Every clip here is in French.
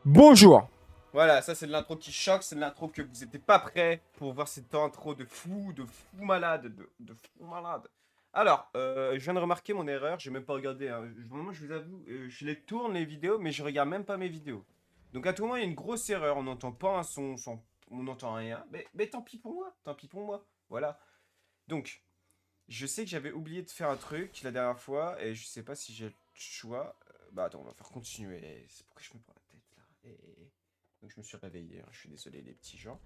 Bonjour. Voilà, ça c'est de l'intro qui choque, c'est de l'intro que vous n'étiez pas prêt pour voir cette intro de fou malade, de fou malade. Alors, je viens de remarquer mon erreur, j'ai même pas regardé, hein. Vraiment, je vous avoue, je les tourne les vidéos, mais je regarde même pas mes vidéos. Donc à tout moment, il y a une grosse erreur, on n'entend pas un son, on n'entend rien, mais tant pis pour moi, tant pis pour moi, voilà. Donc, je sais que j'avais oublié de faire un truc la dernière fois, et je sais pas si j'ai le choix. Bah attends, on va faire continuer, c'est pourquoi je me prends la tête là. Donc je me suis réveillé, hein. Je suis désolé les petits gens.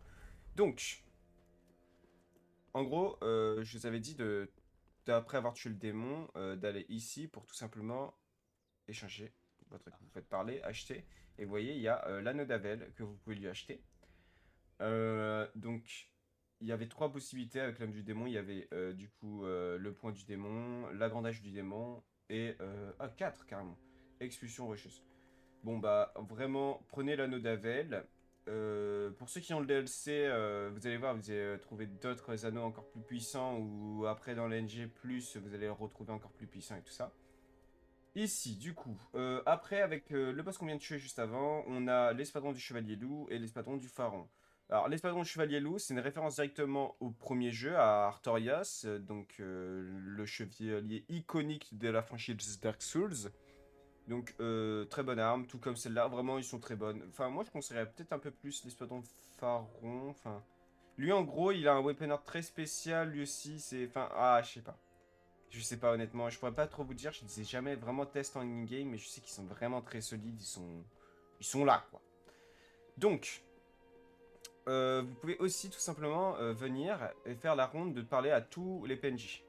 Donc, en gros, je vous avais dit d'après avoir tué le démon, d'aller ici pour tout simplement échanger votre que vous faites parler, acheter. Et vous voyez, il y a l'anneau d'Avel que vous pouvez lui acheter. Donc, il y avait trois possibilités avec l'homme du démon. Il y avait du coup le point du démon, l'agrandage du démon et... ah, 4 carrément. Expulsion rocheuse. Bon bah vraiment prenez l'anneau d'Avel. Pour ceux qui ont le DLC, vous allez voir, vous allez trouver d'autres anneaux encore plus puissants ou après dans l'NG+, vous allez le retrouver encore plus puissant et tout ça. Ici, du coup, après avec le boss qu'on vient de tuer juste avant, on a l'espadron du Chevalier Loup et l'espadron du Pharaon. Alors l'espadron du Chevalier Loup, c'est une référence directement au premier jeu, à Artorias, donc le chevalier iconique de la franchise Dark Souls. Donc, très bonne arme, tout comme celle-là. Vraiment, ils sont très bonnes. Enfin, moi, je conseillerais peut-être un peu plus l'espadon Pharaon. Enfin, lui, en gros, il a un weapon art très spécial. Lui aussi, c'est... Enfin, ah, je sais pas. Je sais pas, honnêtement. Je pourrais pas trop vous dire. Je ne les ai jamais vraiment testés en in-game. Mais je sais qu'ils sont vraiment très solides. Ils sont là, quoi. Donc, vous pouvez aussi, tout simplement, venir et faire la ronde de parler à tous les PNJ.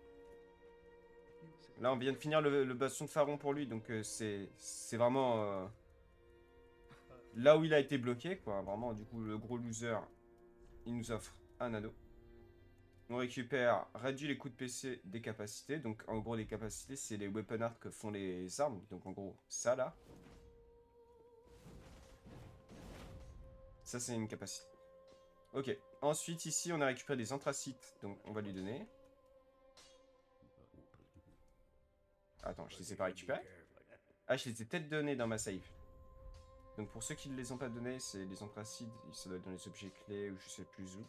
Là, on vient de finir le bastion de Pharaon pour lui. Donc, c'est vraiment... là où il a été bloqué, quoi, vraiment, du coup, le gros loser, il nous offre un anneau. On récupère, réduit les coups de PC des capacités. Donc, en gros, les capacités, c'est les weapon art que font les armes. Donc, en gros, ça, là. Ça, c'est une capacité. Ok. Ensuite, ici, on a récupéré des anthracites. Donc, on va lui donner. Attends, je les ai pas récupérés. Ah, je les ai peut-être donnés dans ma save. Donc, pour ceux qui ne les ont pas donnés, c'est les anthracites. Ça doit être dans les objets clés ou je sais plus où.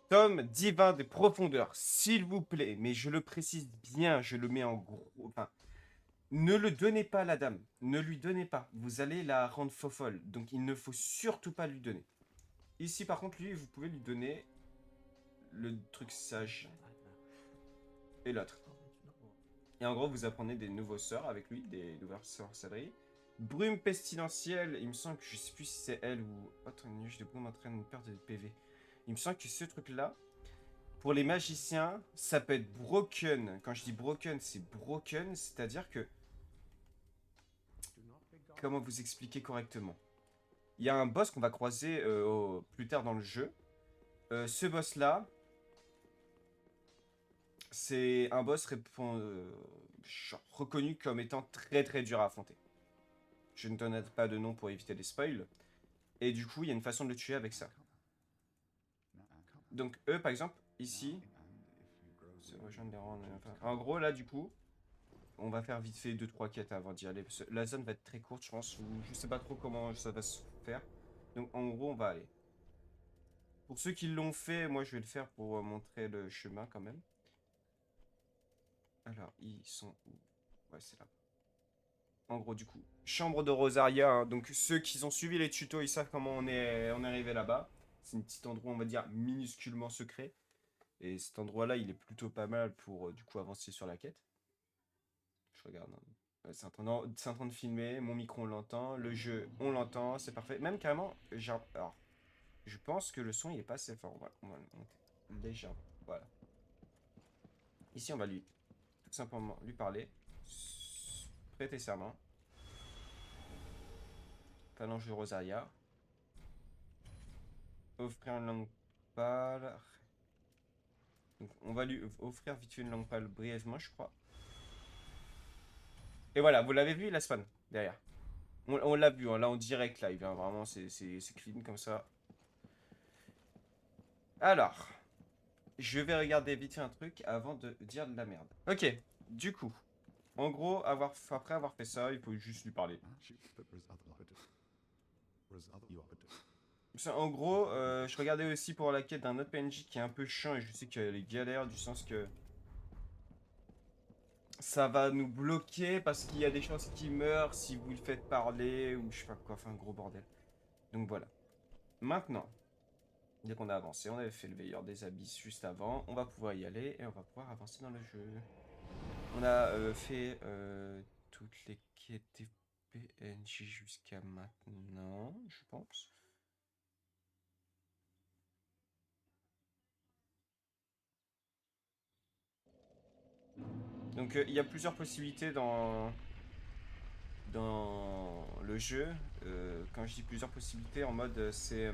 Tome divin des profondeurs, s'il vous plaît, mais je le précise bien, je le mets en gros. Enfin, ne le donnez pas à la dame, ne lui donnez pas. Vous allez la rendre fofolle, donc il ne faut surtout pas lui donner. Ici, par contre, lui, vous pouvez lui donner le truc sage et l'autre. Et en gros, vous apprenez des nouveaux sorts avec lui, des nouvelles sorcelleries. Brume pestilentielle, il me semble que je sais plus si c'est elle ou autre nuage de brume entraîne une perte de PV. Il me semble que ce truc-là, pour les magiciens, ça peut être broken. Quand je dis broken, c'est broken, c'est-à-dire que... Comment vous expliquer correctement? Il y a un boss qu'on va croiser plus tard dans le jeu. Ce boss-là, c'est un boss reconnu comme étant très très dur à affronter. Je ne donne pas de nom pour éviter les spoils. Et du coup, il y a une façon de le tuer avec ça. Donc eux, par exemple, ici... En gros, là, du coup, on va faire vite fait 2-3 quêtes avant d'y aller. Parce que la zone va être très courte, je pense. Ou je sais pas trop comment ça va se faire. Donc en gros, on va aller. Pour ceux qui l'ont fait, moi je vais le faire pour montrer le chemin quand même. Alors, ils sont où? Ouais, c'est là. En gros, du coup, chambre de Rosaria. Hein. Donc ceux qui ont suivi les tutos, ils savent comment on est arrivé là-bas. C'est un petit endroit, on va dire, minusculement secret. Et cet endroit-là, il est plutôt pas mal pour du coup avancer sur la quête. Je regarde. Hein. Ouais, c'est en train de filmer, mon micro on l'entend, le jeu on l'entend, c'est parfait. Même carrément, genre, alors, je pense que le son il est pas assez fort. On va le monter légèrement. Voilà. Ici on va lui tout simplement lui parler. Prêter serment. Phalange de Rosaria. Offrir une langue pâle. Donc on va lui offrir vite fait une langue pâle brièvement, je crois. Et voilà, vous l'avez vu, la spawn derrière. On l'a vu, hein, là en direct live, hein, vraiment c'est clean comme ça. Alors, je vais regarder vite fait un truc avant de dire de la merde. Ok, du coup, en gros, après avoir fait ça, il faut juste lui parler. En gros, je regardais aussi pour la quête d'un autre PNJ qui est un peu chiant et je sais qu'il y a les galères du sens que ça va nous bloquer parce qu'il y a des chances qu'il meure si vous le faites parler ou je sais pas quoi, enfin un gros bordel. Donc voilà. Maintenant, dès qu'on a avancé, on avait fait le veilleur des abysses juste avant, on va pouvoir y aller et on va pouvoir avancer dans le jeu. On a fait toutes les quêtes des PNJ jusqu'à maintenant, je pense. Donc il y a plusieurs possibilités dans le jeu. Quand je dis plusieurs possibilités, en mode c'est...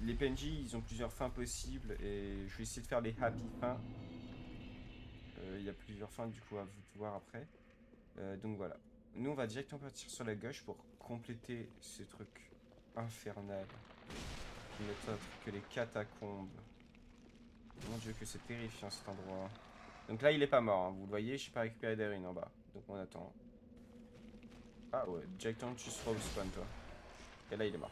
les PNJ, ils ont plusieurs fins possibles et je vais essayer de faire les happy fins. Il y a plusieurs fins du coup à vous de voir après. Donc voilà. Nous on va directement partir sur la gauche pour compléter ce truc infernal. Qui n'est autre que les catacombes. Mon dieu que c'est terrifiant cet endroit. Donc là il est pas mort, hein. Vous le voyez, je n'ai pas récupéré des ruines en bas. Donc on attend. Ah ouais, directement tu seras au spawn toi. Et là il est mort.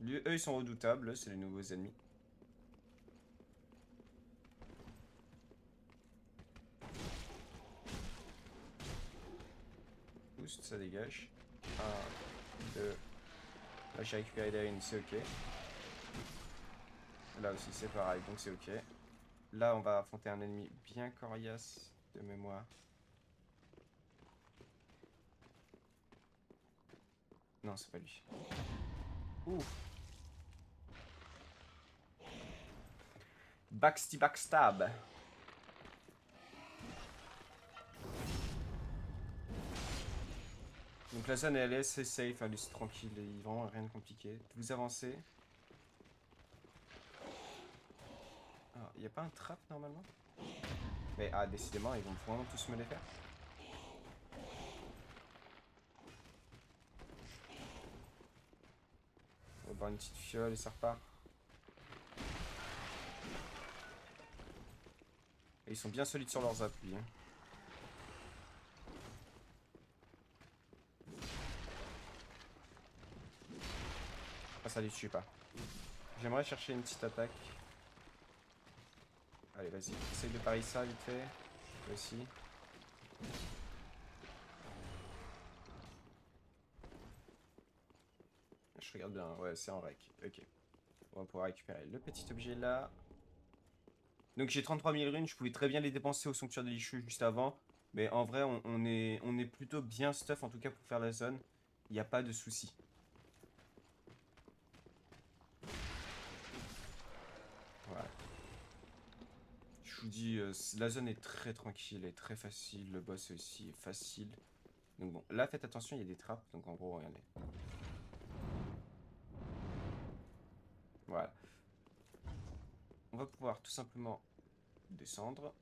Eux ils sont redoutables, c'est les nouveaux ennemis. Boost, ça dégage. 1, 2. Là j'ai récupéré des ruines, c'est ok. Là aussi c'est pareil, donc c'est ok. Là on va affronter un ennemi bien coriace de mémoire. Non, c'est pas lui. Ouh. Backstab. Donc la zone elle est assez safe, elle est tranquille, il n'y a vraiment rien de compliqué. Vous avancez. Alors, il n'y a pas un trap normalement? Mais ah, décidément, ils vont vraiment tous me les faire. On va boire une petite fiole et ça repart. Et ils sont bien solides sur leurs appuis. Hein. Ah, ça les tue pas. J'aimerais chercher une petite attaque. Allez, vas-y, essaye de parier ça vite fait. Toi aussi. Je regarde bien, ouais, c'est en rec. Ok. On va pouvoir récupérer le petit objet là. Donc j'ai 33 000 runes, je pouvais très bien les dépenser au sanctuaire de l'Ichu juste avant. Mais en vrai, on est plutôt bien stuff en tout cas pour faire la zone. Il n'y a pas de souci. Voilà. Je vous dis, la zone est très tranquille et très facile. Le boss aussi est facile. Donc bon, là faites attention, il y a des trappes. Donc en gros, regardez. Voilà. On va pouvoir tout simplement descendre.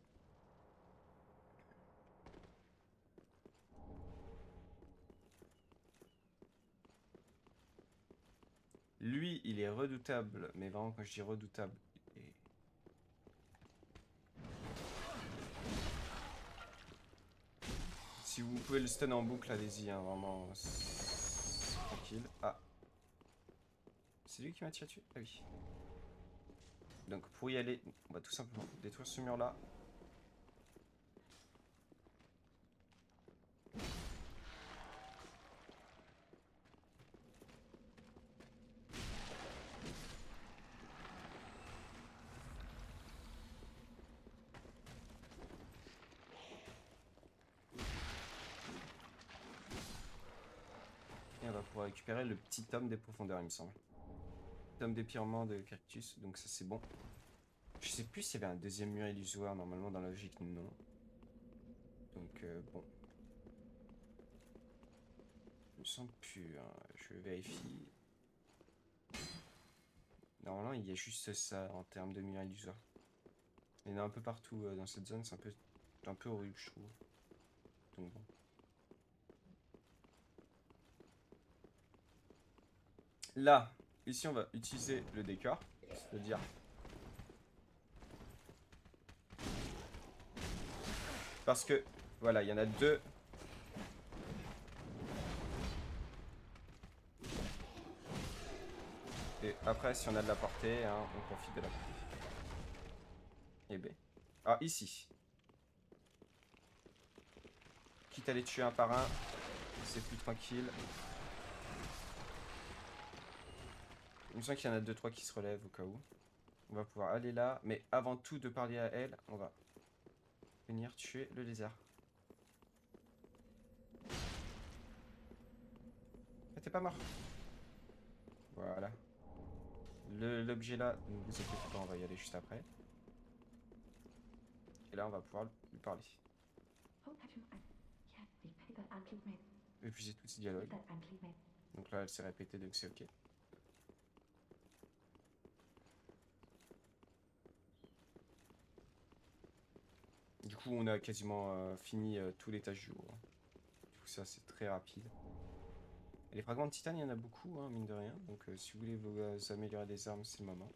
Lui, il est redoutable. Mais vraiment, quand je dis redoutable, si vous pouvez le stun en boucle, allez-y, hein, vraiment. Tranquille. Ah. C'est lui qui m'a tiré dessus? Ah oui. Donc pour y aller, on va tout simplement détruire ce mur là. Et on va pouvoir récupérer le petit tome des profondeurs, il me semble. Tome d'étirement de cactus, donc ça c'est bon. Je sais plus s'il y avait un deuxième mur illusoire, normalement dans la logique non. Donc bon. Il me semble plus, hein. Je vérifie. Normalement il y a juste ça en termes de mur illusoire. Il y en a un peu partout dans cette zone, c'est un peu horrible je trouve. Donc bon. Là, ici on va utiliser le décor, c'est-à-dire parce que voilà, il y en a deux Et après, si on a de la portée, hein, on profite de la portée. Et B. Ah, ici. Quitte à les tuer un par un, c'est plus tranquille. Il me semble qu'il y en a 2-3 qui se relèvent au cas où. On va pouvoir aller là, mais avant tout de parler à elle, on va venir tuer le lézard. Ah, t'es pas mort. Voilà. L'objet là, ne vous inquiétez pas, on va y aller juste après. Et là, on va pouvoir lui parler. Épuiser tous ces dialogues. Donc là, elle s'est répétée, donc c'est ok. Du coup, on a quasiment fini tous les tâches du jour. Du coup, ça, c'est très rapide. Et les fragments de titane, il y en a beaucoup, hein, mine de rien. Donc, si vous voulez vous améliorer des armes, c'est le moment.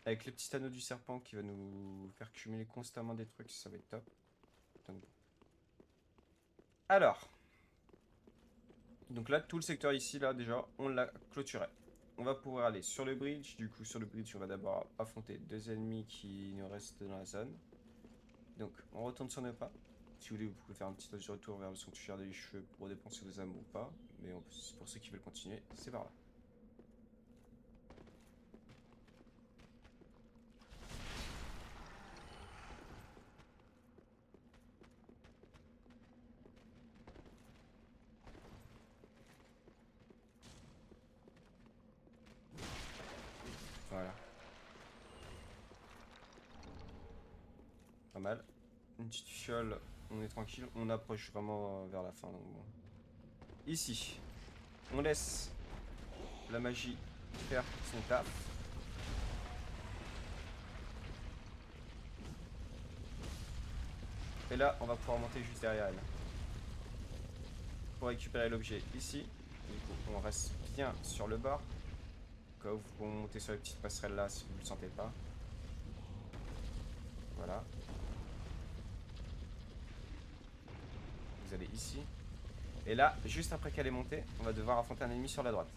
Avec le petit anneau du serpent qui va nous faire cumuler constamment des trucs, ça va être top. Donc, alors, donc là, tout le secteur ici, là, déjà, on l'a clôturé. On va pouvoir aller sur le bridge. Du coup, sur le bridge, on va d'abord affronter 2 ennemis qui nous restent dans la zone. Donc, on retourne sur nos pas. Si vous voulez, vous pouvez faire un petit retour vers le sanctuaire des cheveux pour dépenser vos âmes ou pas. Mais pour ceux qui veulent continuer, c'est par là. Voilà. Pas mal. Une petite fiole, on est tranquille. On approche vraiment vers la fin. Donc bon. Ici, on laisse la magie faire son taf. Et là, on va pouvoir monter juste derrière elle. Pour récupérer l'objet ici. Du coup, on reste bien sur le bord. Quand vous pouvez monter sur les petites passerelles là si vous ne le sentez pas. Voilà. Vous allez ici. Et là, juste après qu'elle est montée, on va devoir affronter un ennemi sur la droite.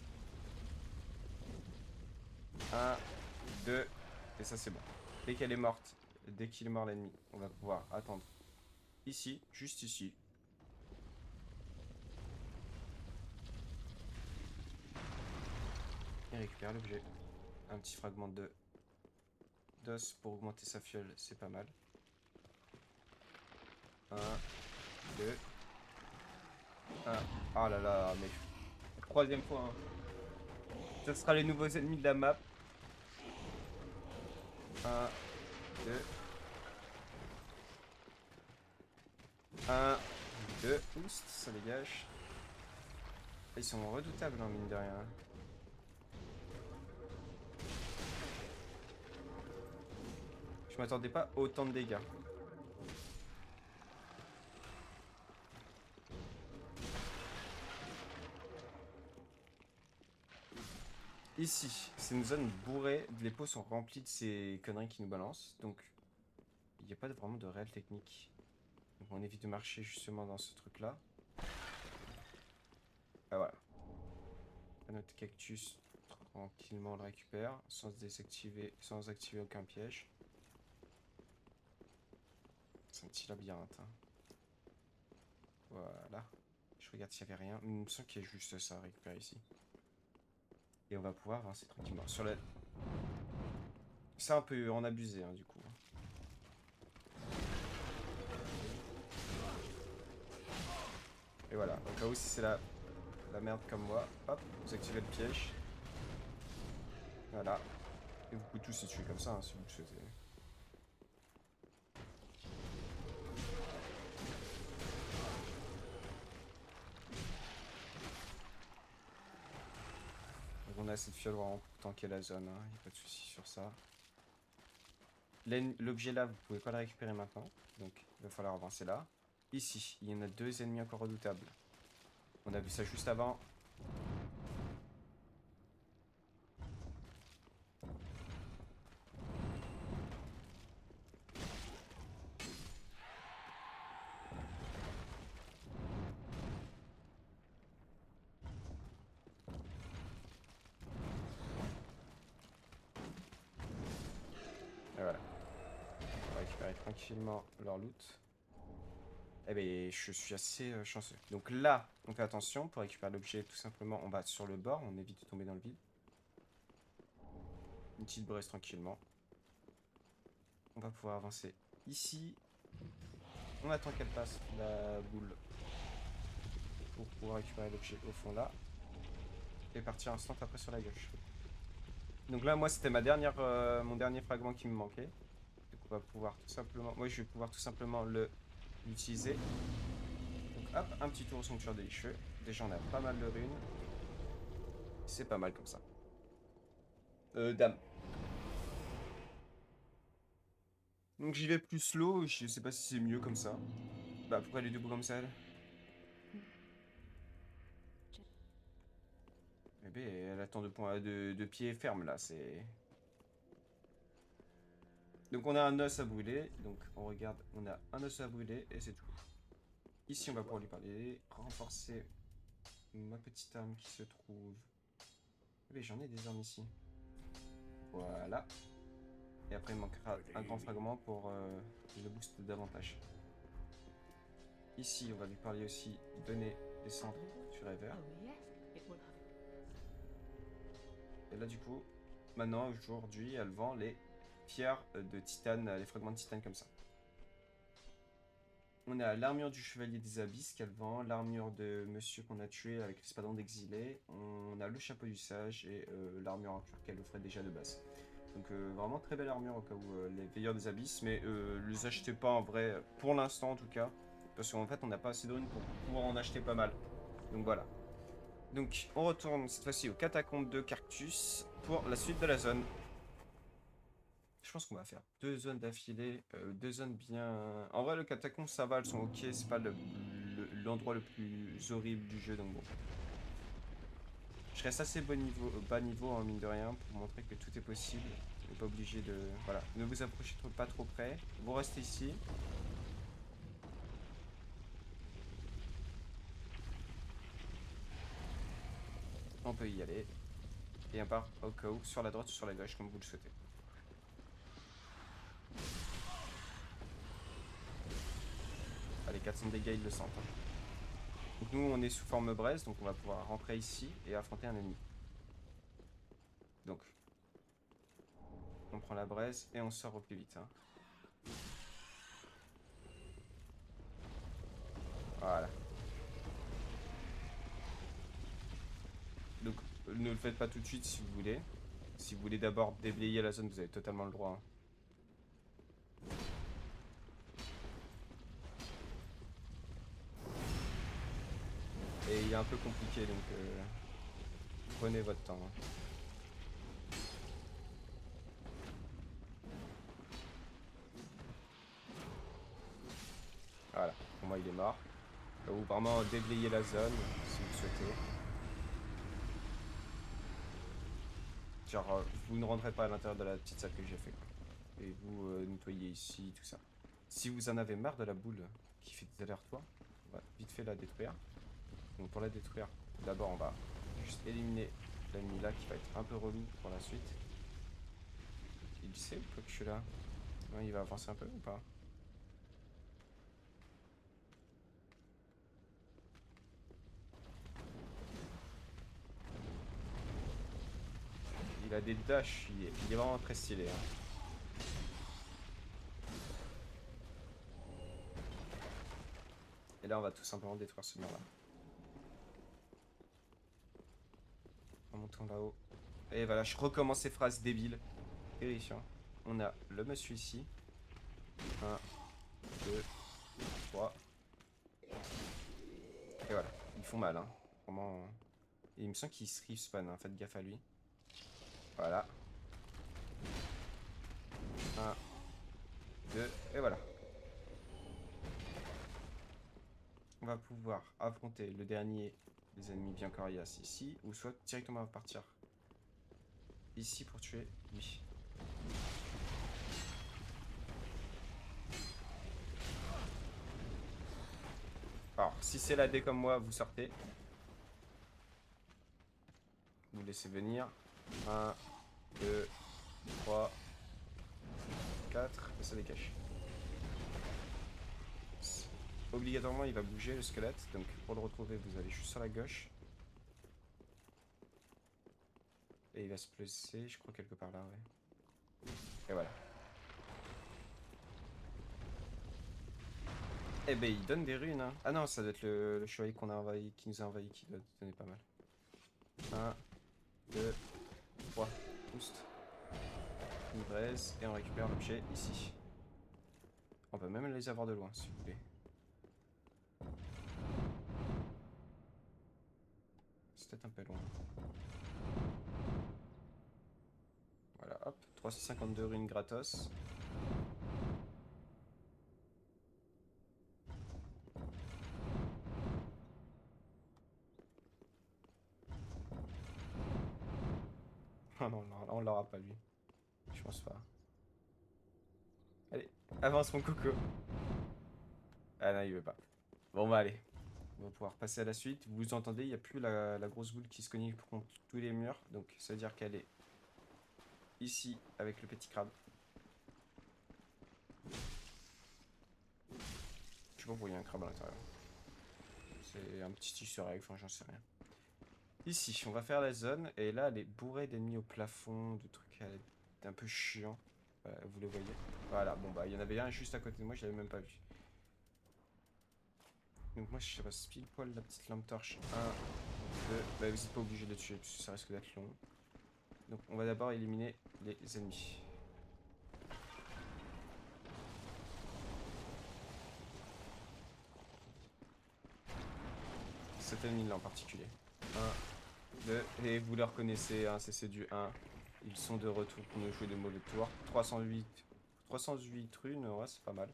1, 2, et ça c'est bon. Dès qu'elle est morte, dès qu'il est mort l'ennemi, on va pouvoir attendre ici, juste ici. Et récupérer l'objet. Un petit fragment d'os pour augmenter sa fiole, c'est pas mal. 1, 2, 1. Oh là là, mais... Troisième fois, hein. Ce sera les nouveaux ennemis de la map. 1, 2. 1, 2. Oust, ça dégage. Ils sont redoutables, hein, mine de rien. Je m'attendais pas à autant de dégâts. Ici, c'est une zone bourrée. Les pots sont remplis de ces conneries qui nous balancent. Donc, il n'y a pas vraiment de réelle technique. Donc, on évite de marcher justement dans ce truc-là. Ah voilà. Notre cactus, tranquillement on le récupère. Sans désactiver, sans activer aucun piège. C'est un petit labyrinthe. Hein. Voilà. Je regarde s'il n'y avait rien. Il me semble qu'il y a juste ça à récupérer ici. Et on va pouvoir avancer tranquillement. Sur la... C'est un peu en abusé, hein, du coup. Et voilà. Au cas où, si c'est la merde comme moi, hop, vous activez le piège. Voilà. Et vous pouvez tous les tuer comme ça, hein, si vous le souhaitez. Donc on a cette fiole vraiment pour tanker la zone, hein. Il n'y a pas de souci sur ça. L'objet là, vous pouvez pas le récupérer maintenant. Donc il va falloir avancer là. Ici, il y en a 2 ennemis encore redoutables. On a vu ça juste avant. tranquillement leur loot. Eh ben, je suis assez chanceux. Donc là, on fait attention pour récupérer l'objet. Tout simplement, on va sur le bord. On évite de tomber dans le vide. Une petite braise tranquillement. On va pouvoir avancer ici. On attend qu'elle passe la boule pour pouvoir récupérer l'objet au fond là. Et partir instant après sur la gauche. Donc là, moi, c'était mon dernier fragment qui me manquait. Donc on va pouvoir tout simplement... Moi, je vais pouvoir tout simplement l'utiliser. Donc hop, un petit tour au sanctuaire délicieux. Déjà, on a pas mal de runes. C'est pas mal comme ça. Dame. Donc j'y vais plus slow, je sais pas si c'est mieux comme ça. Bah pourquoi les deux bouts comme ça elle? Eh ben elle attend de pied ferme là, c'est... Donc on a un os à brûler, donc on regarde, on a un os à brûler et c'est tout. Ici on va pouvoir lui parler, renforcer ma petite arme qui se trouve... Eh ben j'en ai des armes ici. Voilà. Et après il manquera un grand fragment pour le booster davantage. Ici on va lui parler aussi, donner des cendres sur Ever. Et là, du coup, maintenant, aujourd'hui, elle vend les pierres de titane, les fragments de titane comme ça. On a l'armure du chevalier des abysses qu'elle vend, l'armure de monsieur qu'on a tué avec l'espadon d'exilé, on a le chapeau du sage et l'armure en cuir qu'elle offrait déjà de base. Donc vraiment très belle armure au cas où les veilleurs des abysses, mais les achetez pas en vrai, pour l'instant en tout cas, parce qu'en fait on n'a pas assez de runes pour pouvoir en acheter pas mal. Donc voilà. Donc on retourne cette fois-ci aux catacombes de Carctus pour la suite de la zone. Je pense qu'on va faire 2 zones d'affilée, 2 zones bien... En vrai, le catacombe, ça va, elles sont ok, c'est pas l'endroit le plus horrible du jeu, donc bon. Je reste assez bas niveau, en mine de rien, pour montrer que tout est possible. Vous n'êtes pas obligé de... Voilà, ne vous approchez pas trop près. Vous restez ici. On peut y aller. Et on part au cas où, sur la droite ou sur la gauche, comme vous le souhaitez. Allez, 400 de dégâts, ils le sentent. Donc nous, on est sous forme braise, donc on va pouvoir rentrer ici et affronter un ennemi. Donc, on prend la braise et on sort au plus vite. Hein. Voilà. Donc, ne le faites pas tout de suite si vous voulez. Si vous voulez d'abord déblayer la zone, vous avez totalement le droit. Hein. Et il est un peu compliqué, donc prenez votre temps. Hein. Voilà, pour moi il est mort. Ou vraiment déblayer la zone, si vous le souhaitez. Genre, vous ne rentrez pas à l'intérieur de la petite salle que j'ai fait. Quoi. Et vous nettoyez ici, tout ça. Si vous en avez marre de la boule qui fait des allers-retours, on va vite fait la détruire. Donc pour la détruire, d'abord on va juste éliminer l'ennemi là qui va être un peu relou pour la suite. Il sait ou pas que je suis là? Ouais, il va avancer un peu ou pas? Il a des dashs, il est vraiment très stylé. Hein. Et là, on va tout simplement détruire ce mur-là. En montant là-haut. Et voilà, je recommence ces phrases débiles. Terrifiant. On a le monsieur ici. 1, 2, 3. Et voilà, ils font mal. Hein. Vraiment. Et il me semble qu'il se respawn, hein. Faites gaffe à lui. Voilà. 1, 2, et voilà. On va pouvoir affronter le dernier des ennemis bien coriaces ici, ou soit directement partir ici pour tuer lui. Alors, si c'est la D comme moi, vous sortez. Vous laissez venir. 1, 2, 3, 4, et ça dégage. obligatoirement il va bouger le squelette, donc pour le retrouver vous allez juste sur la gauche. Et il va se placer, je crois quelque part là, ouais. Et voilà. Eh ben il donne des runes hein. Ah non, ça doit être le chevalier qu'on a envahi, qui nous a envahi, qui doit donner pas mal. 1, 2, 3. Boost. Une braise, et on récupère l'objet ici. On peut même les avoir de loin si vous voulez. C'est peut-être un peu loin. Voilà, hop, 352 runes gratos. Oh non, on l'aura pas lui. Je pense pas. Allez, avance mon coco. Ah non, il veut pas. Bon bah allez. On va pouvoir passer à la suite. Vous entendez, il n'y a plus la grosse boule qui se cogne contre tous les murs. Donc ça veut dire qu'elle est ici avec le petit crabe. Je sais pas pourquoi il y a un crabe à l'intérieur. C'est un petit easter egg, enfin j'en sais rien. Ici, on va faire la zone. Et là, elle est bourrée d'ennemis au plafond, de trucs un peu chiants. Vous les voyez. Voilà, bon bah il y en avait un juste à côté de moi, je l'avais même pas vu. Donc moi je sais pas, pile poil la petite lampe torche. 1, 2. Bah vous n'êtes pas obligé de les tuer parce que ça risque d'être long. Donc on va d'abord éliminer les ennemis. Cet ennemi là en particulier. 1, 2. Et vous les reconnaissez, hein, c'est du 1. Ils sont de retour pour nous jouer de mauvais tours. 308 runes, ouais c'est pas mal.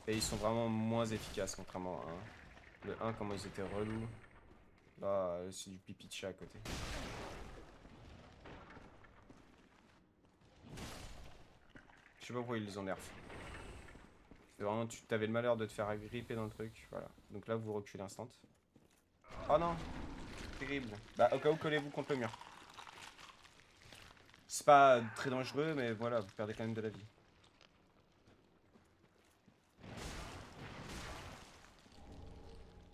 Et ils sont vraiment moins efficaces contrairement à 1. Le 1 comment ils étaient relous. Là c'est du pipi de chat à côté. Je sais pas pourquoi ils les ont nerf. C'est vraiment, tu avais le malheur de te faire agripper dans le truc. Voilà. Donc là vous reculez instant. Oh non. Terrible. Bah au cas où collez-vous contre le mur. C'est pas très dangereux mais voilà, vous perdez quand même de la vie.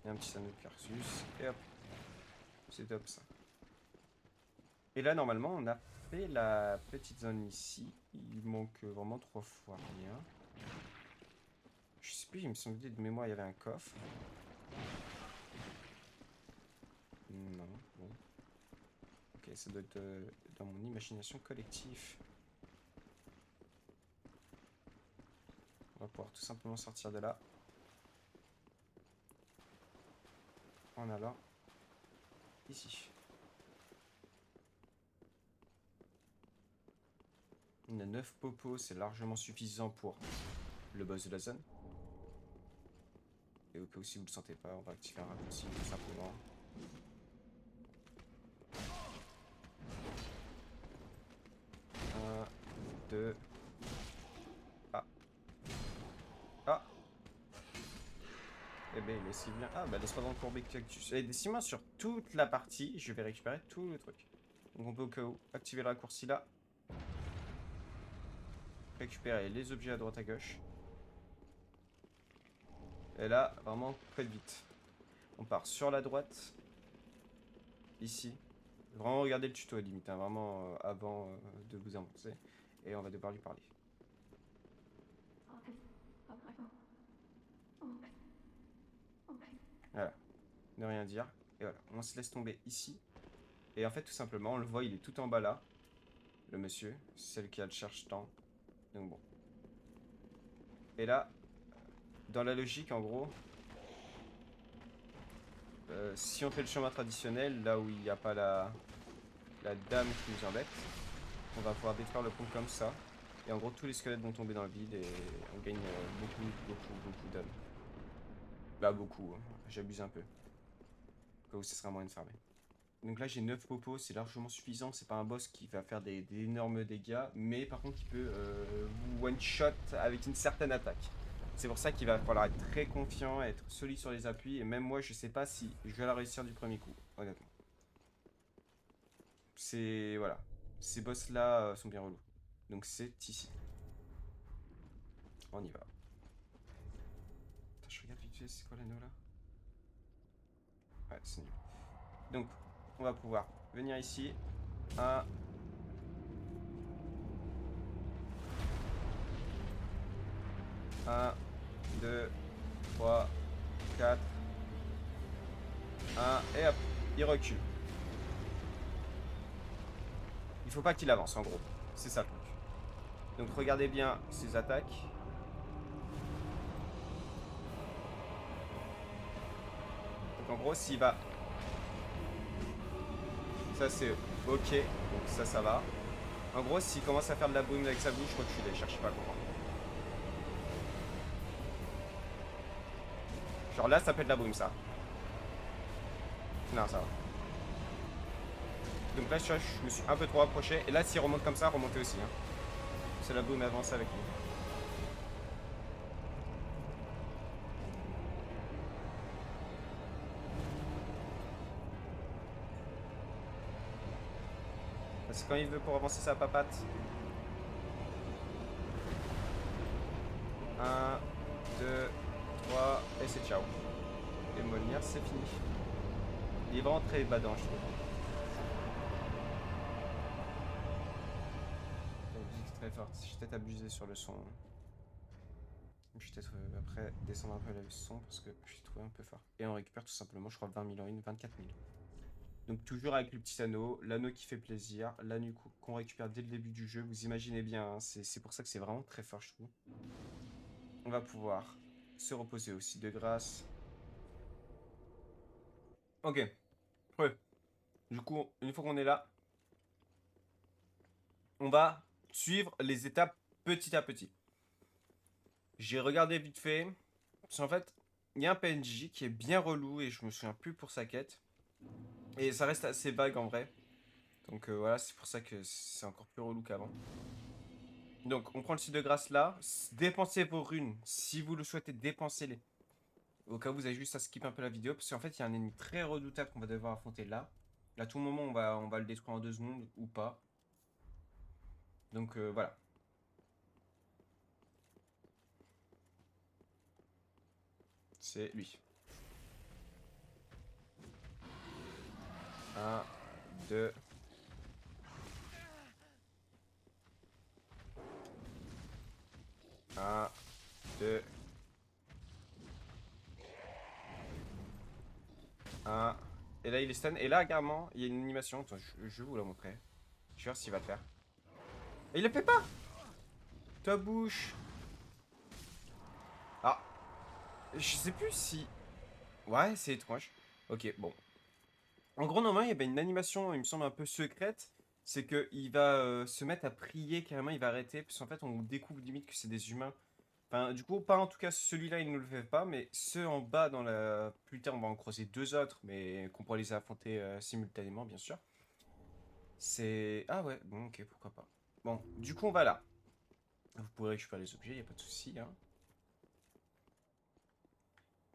Et un petit Sanno de Carsus. Et hop. C'est top ça. Et là normalement on a fait la petite zone ici. Il manque vraiment 3 fois rien. Je sais plus, il me semblait de mémoire il y avait un coffre. Non, bon. Ok, ça doit être dans mon imagination collective. On va pouvoir tout simplement sortir de là. En allant ici. On a 9 popos, c'est largement suffisant pour le boss de la zone. Et au cas où si vous ne le sentez pas, on va activer un raccourci tout simplement. Un, 2. Ah. Ah. Eh ben, laissez bien. Ah, bah, l'espadron courbé cactus. Et décimant sur toute la partie, je vais récupérer tout le truc. Donc, on peut au cas où activer le raccourci là. Récupérer les objets à droite à gauche. Et là, vraiment, faites vite. On part sur la droite. Ici. Vraiment, regardez le tuto à limite, hein, vraiment avant de vous avancer. Et on va devoir lui parler. Voilà. Ne rien dire. Et voilà. On se laisse tomber ici. Et en fait, tout simplement, on le voit, il est tout en bas là. Le monsieur. C'est celle qui a le cherche-temps. Donc bon. Et là, dans la logique, en gros, si on fait le chemin traditionnel, là où il n'y a pas la dame qui nous embête, on va pouvoir détruire le pont comme ça. Et en gros, tous les squelettes vont tomber dans le vide et on gagne beaucoup d'âmes. Bah beaucoup, hein. J'abuse un peu. Au cas où ce sera moyen de farmer. Donc là j'ai 9 popos, c'est largement suffisant, c'est pas un boss qui va faire des énormes dégâts, mais par contre il peut vous one-shot avec une certaine attaque. C'est pour ça qu'il va falloir être très confiant, être solide sur les appuis, et même moi je sais pas si je vais la réussir du premier coup, honnêtement. C'est... voilà. ces boss là sont bien relous. Donc c'est ici. On y va. Attends, je regarde vite fait, c'est quoi l'anneau là? Ouais, c'est nul. Donc, on va pouvoir venir ici. 1, 1, 2, 3, 4, 1, et hop, il recule. Il faut pas qu'il avance en gros. C'est ça le truc. Donc regardez bien ses attaques. Donc en gros, s'il va... Ça c'est ok, donc ça va. En gros, s'il commence à faire de la brume avec sa bouche, reculez, cherchez pas à comprendre. Genre là, ça peut être de la brume ça. Non, ça va. Donc là, je me suis un peu trop approché. Et là, s'il remonte comme ça, remontez aussi. Hein. C'est la brume avance avec lui. Parce que quand il veut pour avancer sa papate. 1, 2, 3, et c'est ciao. Et Molnir, c'est fini. Il est vraiment très badant, je trouve. La musique est très forte. J'ai peut-être abusé sur le son. Je vais peut-être après descendre un peu le son parce que je l'ai trouvé un peu fort. Et on récupère tout simplement, je crois, 20 000 en une, 24 000. Donc toujours avec le petit anneau, l'anneau qui fait plaisir, l'anneau qu'on récupère dès le début du jeu. Vous imaginez bien, hein, c'est pour ça que c'est vraiment très fort, je trouve. On va pouvoir se reposer aussi de grâce. Ok. Ouais. Du coup, une fois qu'on est là, on va suivre les étapes petit à petit. J'ai regardé vite fait. Parce qu'en fait, il y a un PNJ qui est bien relou et je me souviens plus pour sa quête. Et ça reste assez vague en vrai. Donc voilà, c'est pour ça que c'est encore plus relou qu'avant. Donc on prend le site de grâce là. Dépensez vos runes. Si vous le souhaitez, dépensez-les. Au cas où vous avez juste à skip un peu la vidéo. Parce qu'en fait, il y a un ennemi très redoutable qu'on va devoir affronter là. À tout moment, on va le détruire en 2 secondes ou pas. Donc voilà. C'est lui. 1, 2. 1, 2. 1. Et là, il est stun. Et là, également, il y a une animation. Attends, je vais vous la montrer. Je vais voir s'il va le faire. Et il le fait pas! Ta bouche! Ah! Je sais plus si... Ouais, c'est étrange. Ok, bon. En gros, normalement, il y avait une animation, il me semble, un peu secrète. C'est qu'il va se mettre à prier carrément, il va arrêter. Parce qu'en fait, on découvre limite que c'est des humains. Enfin, du coup, pas en tout cas celui-là, il ne le fait pas. Mais ceux en bas, dans la. Plus tard, on va en croiser 2 autres. Mais qu'on pourra les affronter simultanément, bien sûr. C'est. Ah ouais, bon, ok, pourquoi pas. Bon, du coup, on va là. Vous pourrez récupérer les objets, il n'y a pas de souci. Hein.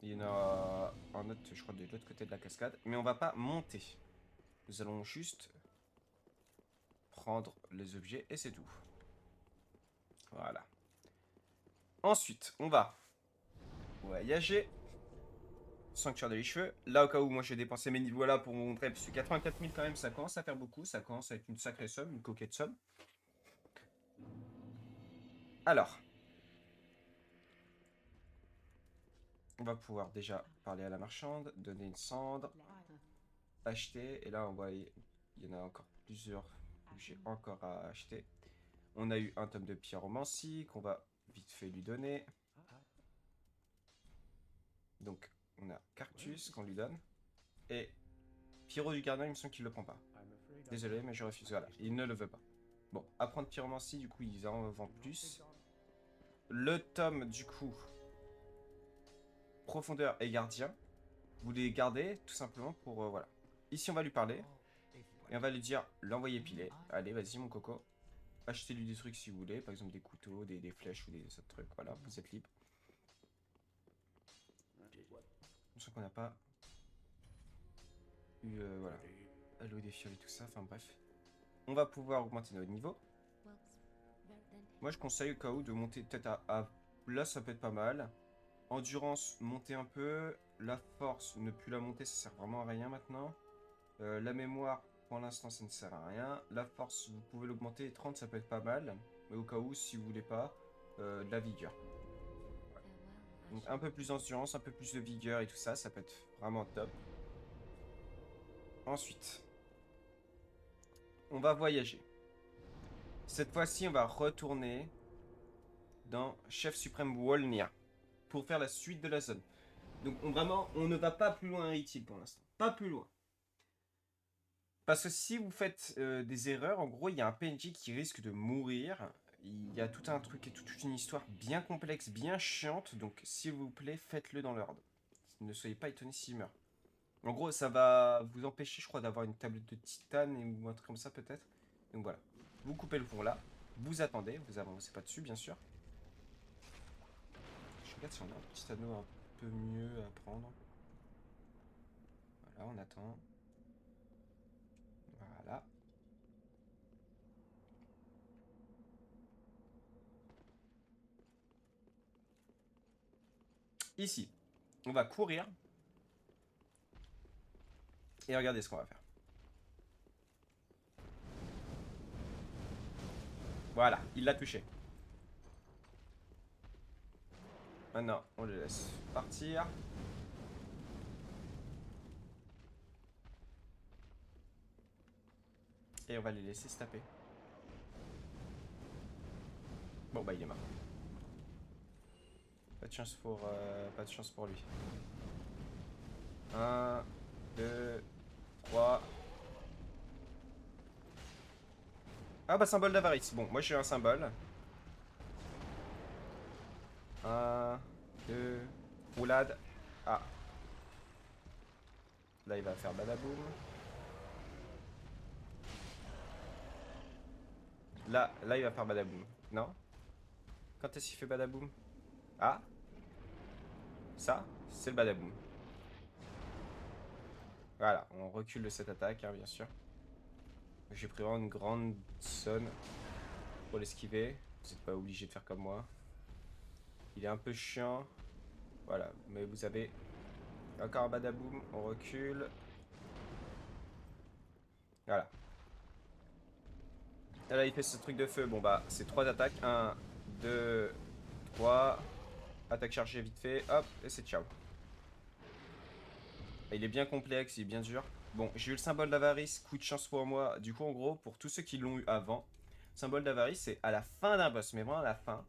Il y en a un autre, je crois, de l'autre côté de la cascade. Mais on va pas monter. Nous allons juste prendre les objets et c'est tout. Voilà. Ensuite, on va voyager. Sanctuaire des cheveux. Là, au cas où moi j'ai dépensé mes niveaux là pour vous montrer, parce que 84 000 quand même, ça commence à faire beaucoup. Ça commence à être une sacrée somme, une coquette somme. Alors, on va pouvoir déjà parler à la marchande, donner une cendre, acheter. Et là, on voit, il y en a encore plusieurs que j'ai encore à acheter. On a eu un tome de pyromancie qu'on va vite fait lui donner. Donc, on a Cartus qu'on lui donne. Et Pyro du Gardien, il me semble qu'il le prend pas. Désolé, mais je refuse. Voilà, il ne le veut pas. Bon, apprendre pyromancie, du coup, ils en vendent plus. Le tome, du coup, profondeur et gardien. Vous les gardez tout simplement pour. Voilà. Ici, on va lui parler. Et on va lui dire l'envoyer piler. Allez, vas-y, mon coco. Achetez-lui des trucs si vous voulez. Par exemple, des couteaux, des flèches ou des autres trucs. Voilà, vous êtes libre. Je sens qu'on n'a pas eu. Voilà. Allouer des fioles et tout ça. Enfin, bref. on va pouvoir augmenter notre niveau. Moi, je conseille au cas où de monter peut-être à... Là, ça peut être pas mal. Endurance, monter un peu. La force, ne plus la monter, ça sert vraiment à rien maintenant. La mémoire, pour l'instant, ça ne sert à rien. La force, vous pouvez l'augmenter. 30, ça peut être pas mal. Mais au cas où, si vous voulez pas, de la vigueur. Donc un peu plus d'endurance, un peu plus de vigueur et tout ça, ça peut être vraiment top. Ensuite, on va voyager. Cette fois-ci, on va retourner dans Chef Suprême Wolnia pour faire la suite de la zone. Donc vraiment, on ne va pas plus loin Ritual pour l'instant. Pas plus loin. Parce que si vous faites des erreurs, en gros, il y a un PNJ qui risque de mourir. Il y a tout un truc et toute une histoire bien complexe, bien chiante. Donc, s'il vous plaît, faites-le dans l'ordre. Ne soyez pas étonnés s'il meurt. En gros, ça va vous empêcher, je crois, d'avoir une tablette de titane ou un truc comme ça, peut-être. Donc voilà. Vous coupez le pont là. Vous attendez. Vous avancez pas dessus, bien sûr. Je regarde si on a un petit anneau un peu mieux à prendre. Voilà, on attend. Voilà. Ici, on va courir. Et regardez ce qu'on va faire. Voilà, il l'a touché. Maintenant, on le laisse partir. Et on va les laisser se taper. Bon, bah il est mort. Pas de chance pour lui. 1, 2, 3. Ah bah symbole d'avarice. Bon, moi j'ai un symbole. 1, 2, roulade. Ah. Là il va faire badaboum. Là il va faire badaboum. Non? Quand est-ce qu'il fait badaboum? Ah. Ça, c'est le badaboum. Voilà, on recule de cette attaque, hein, bien sûr. J'ai pris vraiment une grande zone pour l'esquiver. Vous n'êtes pas obligé de faire comme moi. Il est un peu chiant. Voilà, mais vous avez encore un badaboum. On recule. Voilà. Et là, il fait ce truc de feu. Bon, bah, c'est 3 attaques. 1, 2, 3. Attaque chargée vite fait. Hop, et c'est ciao. Il est bien complexe, il est bien dur. Bon, j'ai eu le symbole d'avarice. Coup de chance pour moi. Du coup, en gros, pour tous ceux qui l'ont eu avant, symbole d'avarice, c'est à la fin d'un boss. Mais vraiment à la fin.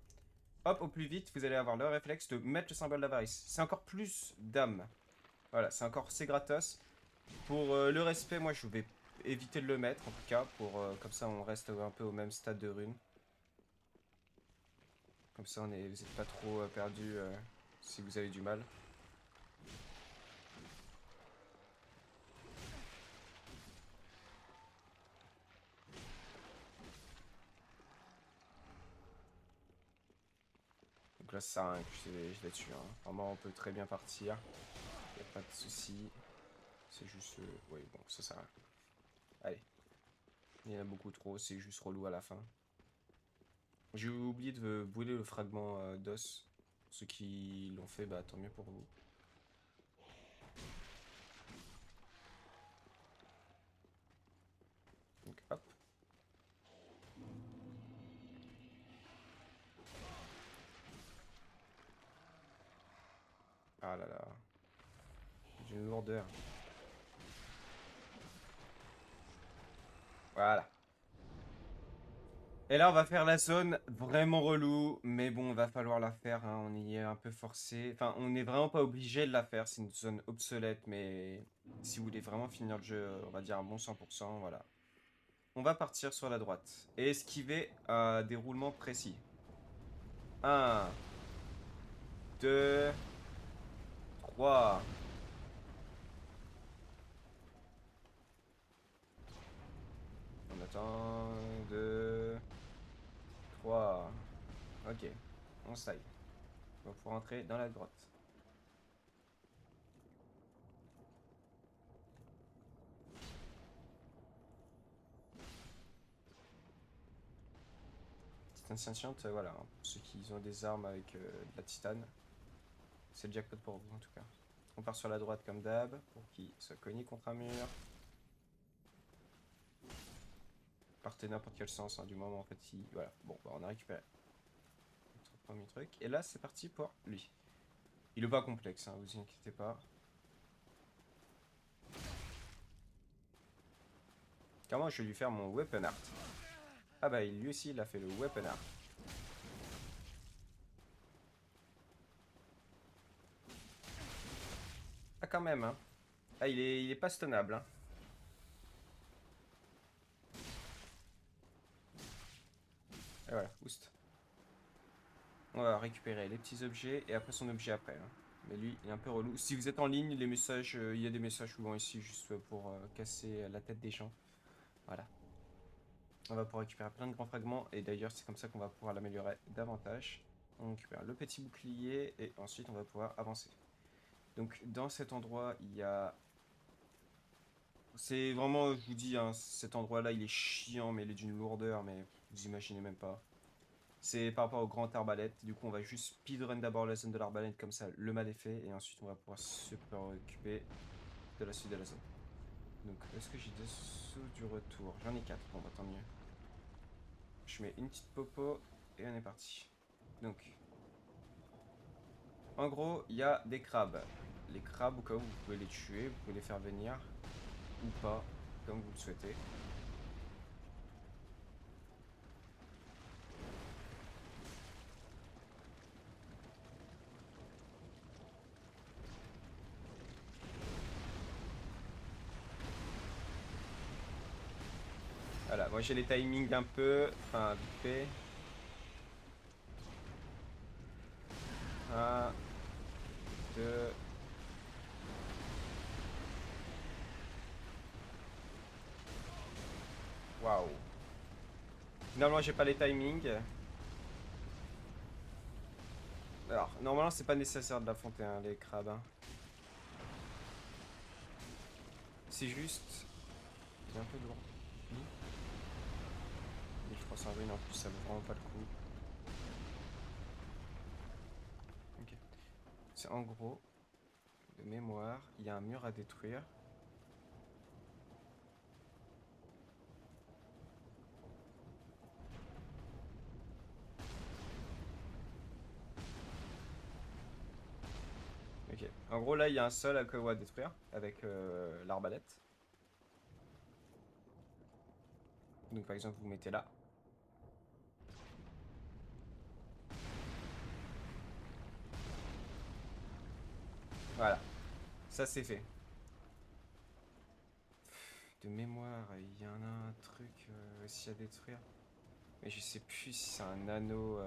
Hop, au plus vite, vous allez avoir le réflexe de mettre le symbole d'avarice. C'est encore plus d'âme. Voilà, c'est gratos. Pour le respect, moi je vais éviter de le mettre en tout cas. Comme ça, on reste un peu au même stade de rune. Comme ça, vous n'êtes pas trop perdu si vous avez du mal. Donc là, ça sert à rien que je l'ai dessus. Hein. Vraiment, on peut très bien partir. Y a pas de souci. C'est juste. Oui, bon, ça sert à rien. Allez. Il y en a beaucoup trop, c'est juste relou à la fin. J'ai oublié de brûler le fragment d'os. Ceux qui l'ont fait, bah tant mieux pour vous. Donc hop. Ah là là. J'ai une lourdeur. Voilà. Et là, on va faire la zone vraiment relou, mais bon, va falloir la faire, hein, on y est un peu forcé. Enfin, on n'est vraiment pas obligé de la faire, c'est une zone obsolète, mais si vous voulez vraiment finir le jeu, on va dire un bon 100%, voilà. On va partir sur la droite et esquiver un déroulement précis. 1, 2, 3. On attend, 2, 3. Ok, on saille. On va pouvoir entrer dans la grotte. titane scientiente, voilà. Hein, pour ceux qui ont des armes avec de la titane, c'est le jackpot pour vous en tout cas. On part sur la droite comme d'hab, pour qu'il soit cogné contre un mur. Partez n'importe quel sens, hein, du moment en fait si... Voilà, bon, bah, on a récupéré notre premier truc. Et là, c'est parti pour lui. Il est pas complexe, hein, vous inquiétez pas. Comment je vais lui faire mon weapon art? Ah bah lui aussi il a fait le weapon art. Ah quand même hein. Ah il est pas stunnable hein. Et voilà, oust. On va récupérer les petits objets et après son objet après. Hein. Mais lui il est un peu relou. Si vous êtes en ligne, les messages, il y a des messages souvent ici juste pour casser la tête des gens. Voilà. On va pouvoir récupérer plein de grands fragments et d'ailleurs c'est comme ça qu'on va pouvoir l'améliorer davantage. On récupère le petit bouclier et ensuite on va pouvoir avancer. Donc dans cet endroit il y a... C'est vraiment, je vous dis, hein, cet endroit-là il est chiant mais il est d'une lourdeur mais vous imaginez même pas. C'est par rapport au grand arbalète, du coup on va juste speedrun d'abord la zone de l'arbalète comme ça le mal est fait et ensuite on va pouvoir se préoccuper de la suite de la zone. Donc est-ce que j'ai des sauts du retour? J'en ai 4, bon bah tant mieux. Je mets une petite popo et on est parti. Donc, en gros, il y a des crabes. Les crabes, au cas où, vous pouvez les tuer, vous pouvez les faire venir, ou pas, comme vous le souhaitez. Voilà, moi j'ai les timings un peu, enfin vite fait. 1, 2... Waouh. Finalement j'ai pas les timings. Alors, normalement c'est pas nécessaire de l'affronter, hein, les crabes. Hein. C'est juste... Il est un peu lourd. 1320 en plus, ça vaut vraiment pas le coup. Ok. C'est en gros, de mémoire, il y a un mur à détruire. Ok. En gros, là, il y a un sol à détruire avec l'arbalète. Donc, par exemple, vous mettez là. Voilà. Ça, c'est fait. De mémoire, il y en a un truc aussi à détruire. Mais je sais plus si c'est un anneau.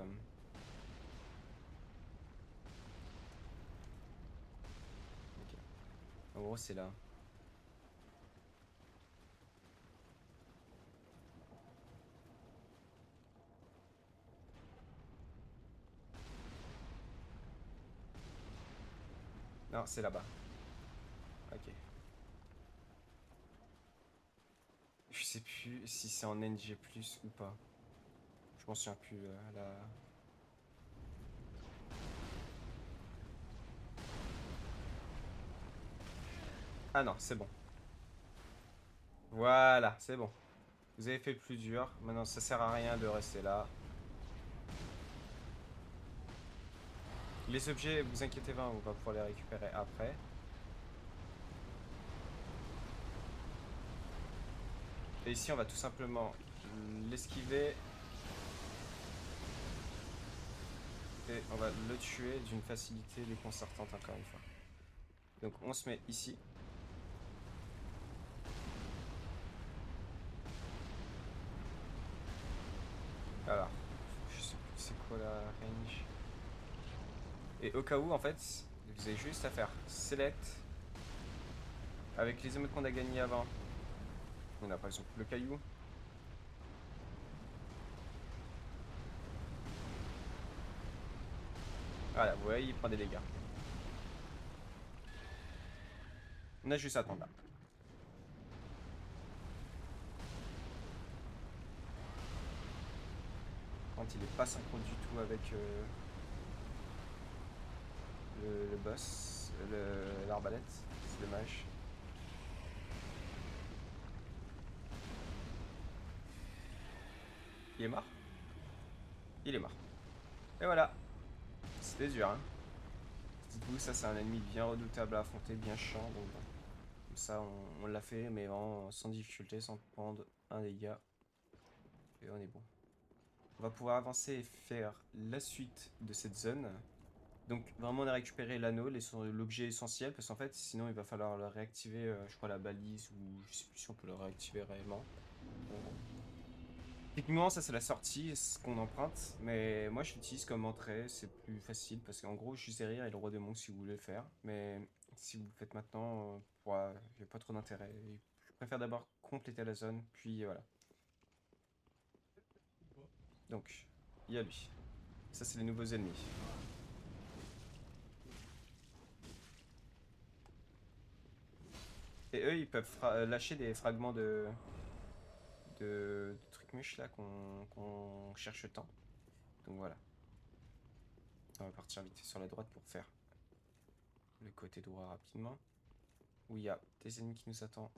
Ok. En gros, c'est là. Non, c'est là-bas. Ok. Je sais plus si c'est en NG+, ou pas. Je m'en souviens plus. La... Ah non, c'est bon. Voilà, c'est bon. Vous avez fait le plus dur. Maintenant, ça sert à rien de rester là. Les objets, vous inquiétez pas, on va pouvoir les récupérer après. Et ici, on va tout simplement l'esquiver. Et on va le tuer d'une facilité déconcertante encore une fois. Donc on se met ici. Alors, je sais plus c'est quoi la range. Et au cas où, en fait, vous avez juste à faire select avec les émotes qu'on a gagné avant. On a par exemple le caillou. Voilà, vous voyez, il prend des dégâts. On a juste à attendre là. contre, il est pas synchro du tout avec le boss, l'arbalète. C'est dommage. Il est mort? Il est mort. Et voilà. C'était dur, hein. Dites-vous, ça c'est un ennemi bien redoutable à affronter, bien chiant. Donc, bon. Comme ça, on l'a fait, mais vraiment sans difficulté, sans prendre un dégât. Et on est bon. On va pouvoir avancer et faire la suite de cette zone. Donc vraiment on a récupéré l'anneau, l'objet essentiel, parce qu'en fait sinon il va falloir le réactiver, je crois la balise, ou je sais plus si on peut le réactiver réellement. Bon. Techniquement ça c'est la sortie, ce qu'on emprunte, mais moi je l'utilise comme entrée, c'est plus facile, parce qu'en gros Jusérir et le roi démon si vous voulez le faire, mais si vous le faites maintenant, j'ai pas trop d'intérêt. Je préfère d'abord compléter la zone, puis voilà. Donc, il y a lui. Ça c'est les nouveaux ennemis. Et eux, ils peuvent lâcher des fragments de trucs mûches là qu'on cherche tant. Donc voilà. On va partir vite sur la droite pour faire le côté droit rapidement. Où il y a des ennemis qui nous attendent.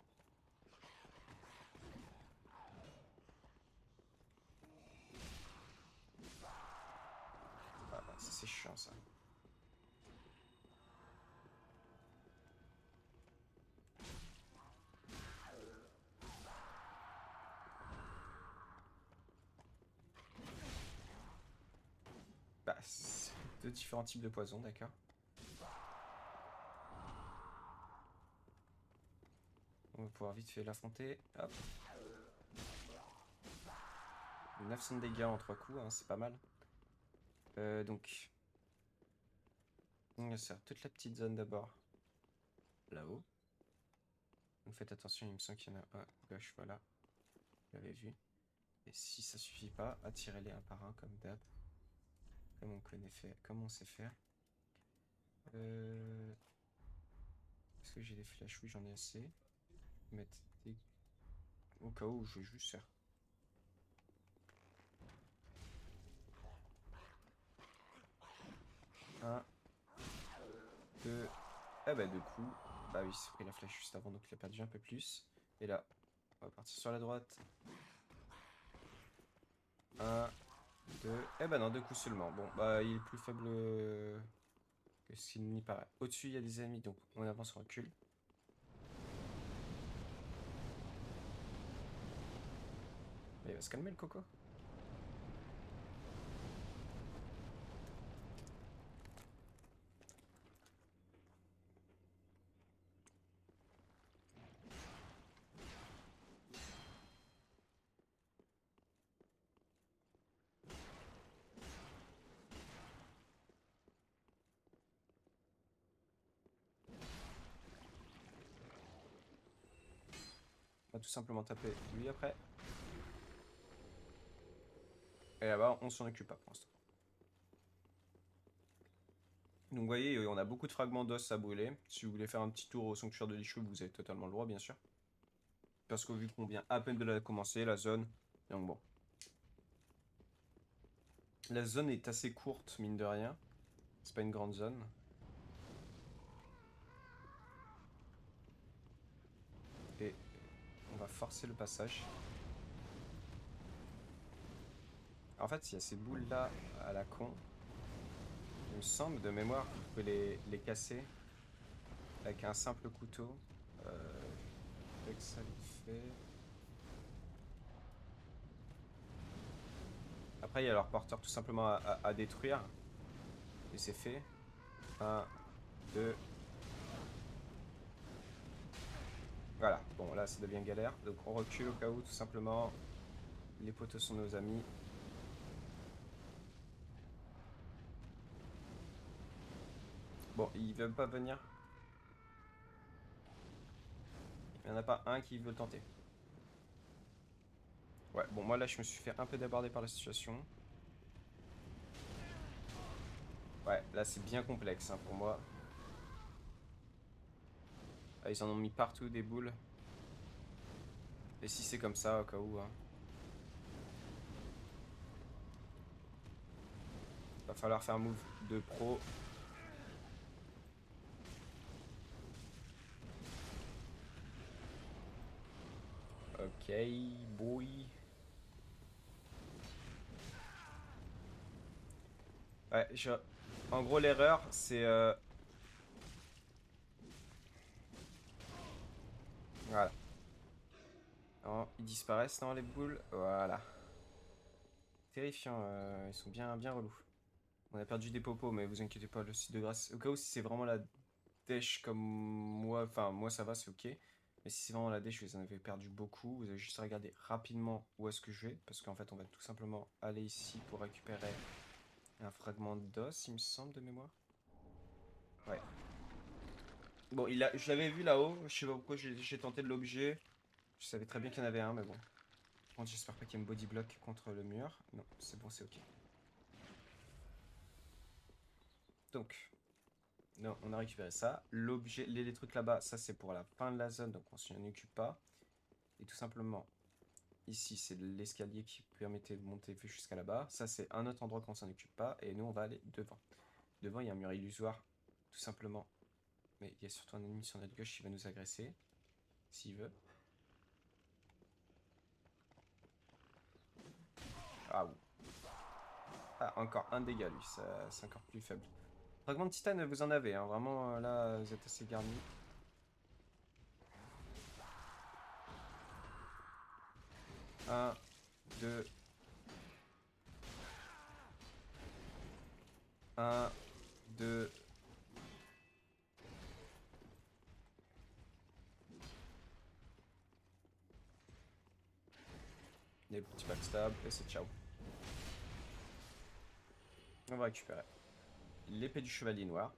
Ah, ça c'est chiant ça. Bah, deux différents types de poisons, d'accord. On va pouvoir vite fait l'affronter. Hop. 900 de dégâts en 3 coups, hein, c'est pas mal. Donc, on va faire toute la petite zone d'abord. Là-haut. Donc faites attention, il me semble qu'il y en a un gauche, voilà. Vous l'avez vu. Et si ça suffit pas, attirez-les un par un comme d'hab. Comme on connaît faire, comme on sait faire. Est-ce que j'ai des flèches? Oui, j'en ai assez. Mettre des... Au cas où je veux juste faire. Un, deux. Ah bah deux coups. Bah oui, c'est pris la flèche juste avant, donc il a perdu un peu plus. Et là, on va partir sur la droite. Un, deux. Eh bah non, deux coups seulement. Bon, bah il est plus faible que ce qu'il n'y paraît. Au-dessus, il y a des ennemis, donc on avance, on recule. Mais il va se calmer le coco. On va tout simplement taper lui après. Et là-bas, on s'en occupe pas pour l'instant. Donc vous voyez, on a beaucoup de fragments d'os à brûler. Si vous voulez faire un petit tour au sanctuaire de l'Ichou, vous avez totalement le droit, bien sûr. Parce que vu qu'on vient à peine de la commencer, la zone. Donc bon. La zone est assez courte, mine de rien. C'est pas une grande zone. Et on va forcer le passage. En fait, il y a ces boules là à la con. Il me semble de mémoire que vous pouvez les casser avec un simple couteau. Avec ça vite fait. Après, il y a leur porteur tout simplement à détruire. Et c'est fait. 1, 2. Voilà. Bon, là, ça devient galère. Donc, on recule au cas où, tout simplement. Les poteaux sont nos amis. Bon, ils veulent pas venir. Il n'y en a pas un qui veut le tenter. Ouais, bon, moi là, je me suis fait un peu déborder par la situation. Ouais, là, c'est bien complexe hein, pour moi. Ah, ils en ont mis partout des boules. Et si c'est comme ça, au cas où. Hein. Va falloir faire un move de pro. Ok, boy. Ouais, en gros, l'erreur, c'est... Voilà. Non, ils disparaissent, non, les boules? Voilà. Terrifiant, ils sont bien, bien relous. On a perdu des popos, mais vous inquiétez pas, le site de grâce... Au cas où, si c'est vraiment la dèche comme moi, enfin, moi ça va, c'est ok. Mais si c'est vraiment la dèche, vous en avez perdu beaucoup. Vous avez juste à regarder rapidement où est-ce que je vais. Parce qu'en fait, on va tout simplement aller ici pour récupérer un fragment d'os, il me semble, de mémoire. Ouais. Bon, je l'avais vu là-haut. Je sais pas pourquoi j'ai tenté de l'objet. Je savais très bien qu'il y en avait un, mais bon. Par contre, j'espère pas qu'il y ait un body block contre le mur. Non, c'est bon, c'est ok. Donc, non, on a récupéré ça. L'objet, les trucs là-bas, ça c'est pour la fin de la zone, donc on s'y en occupe pas. Et tout simplement, ici c'est l'escalier qui permettait de monter jusqu'à là-bas. Ça c'est un autre endroit qu'on s'en occupe pas. Et nous on va aller devant. Devant il y a un mur illusoire, tout simplement. Mais il y a surtout un ennemi sur notre gauche qui va nous agresser. S'il veut. Ah, ah, encore un dégât lui, c'est encore plus faible. Fragment de titane, vous en avez, hein. Vraiment là vous êtes assez garnis. Un, deux, un, deux. Des petits backstab et c'est ciao. On va récupérer l'épée du chevalier noir.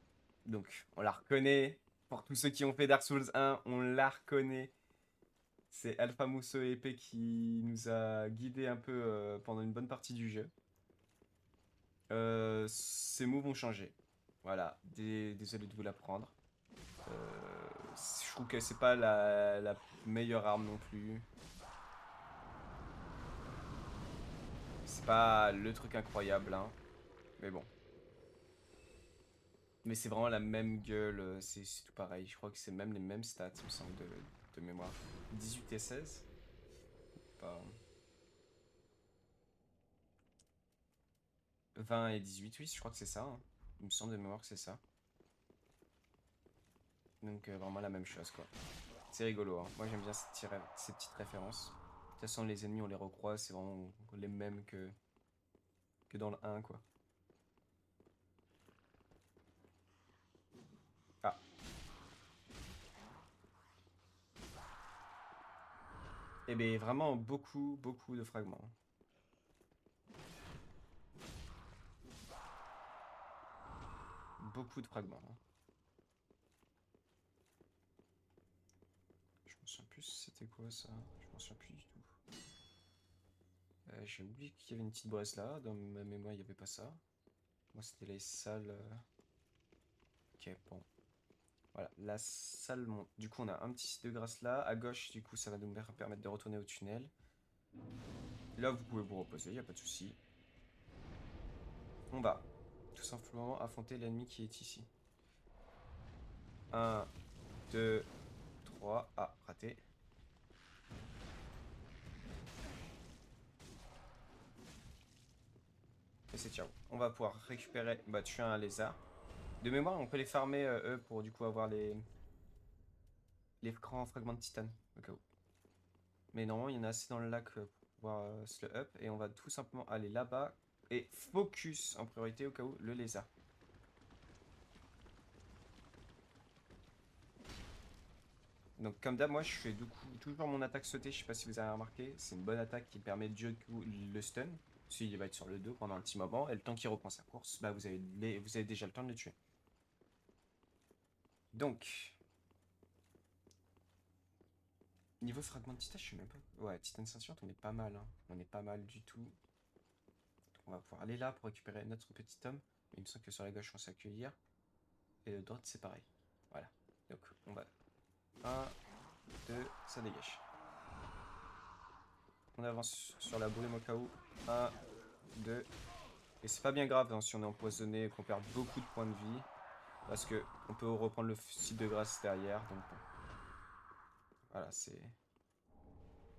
Donc, on la reconnaît. Pour tous ceux qui ont fait Dark Souls 1, on la reconnaît. C'est Alpha Musso épée qui nous a guidé un peu pendant une bonne partie du jeu. Ses moves ont changé. Voilà, désolé de vous l'apprendre. Je trouve que c'est pas la meilleure arme non plus. C'est pas le truc incroyable, hein. Mais bon. Mais c'est vraiment la même gueule, c'est tout pareil. Je crois que c'est même les mêmes stats, il me semble, de mémoire. 18 et 16. Pas... 20 et 18, oui, je crois que c'est ça, hein. Il me semble de mémoire que c'est ça. Donc vraiment la même chose, quoi. C'est rigolo, hein. Moi j'aime bien ces petites références. De toute façon, les ennemis, on les recroise, c'est vraiment les mêmes que dans le 1, quoi. Ah. Et bien vraiment beaucoup, beaucoup de fragments. Beaucoup de fragments, hein. Je me souviens plus c'était quoi ça. Je m'en souviens plus du tout. J'ai oublié qu'il y avait une petite braise là. Dans ma mémoire, il n'y avait pas ça. Moi, c'était les salles. Ok, bon. Voilà, la salle monte. Du coup, on a un petit site de grâce là. À gauche, du coup, ça va nous permettre de retourner au tunnel. Là, vous pouvez vous reposer, il n'y a pas de souci. On va tout simplement affronter l'ennemi qui est ici. 1, 2, 3. Ah, raté. Et c'est ciao. On va pouvoir récupérer, bah, tuer un lézard. De mémoire, on peut les farmer, eux, pour du coup avoir les grands fragments de titane, au cas où. Mais normalement, il y en a assez dans le lac pour pouvoir se le up. Et on va tout simplement aller là-bas et focus en priorité au cas où le lézard. Donc comme d'hab, moi je fais du coup toujours mon attaque sautée, je sais pas si vous avez remarqué, c'est une bonne attaque qui permet de le stun, s'il va être sur le dos pendant un petit moment, et le temps qu'il reprend sa course, bah vous avez déjà le temps de le tuer. Donc, niveau fragment de titan, je sais même pas. Ouais, Titan Ceinture, on est pas mal, hein. On est pas mal du tout. Donc, on va pouvoir aller là pour récupérer notre petit homme. Il me semble que sur la gauche on s'accueillir. Et de droite c'est pareil. Voilà. Donc on va. 1, 2, ça dégage. On avance sur la brume au cas où. 1, 2. Et c'est pas bien grave hein, si on est empoisonné et qu'on perd beaucoup de points de vie. Parce que on peut reprendre le site de grâce derrière. Donc bon. Voilà, c'est...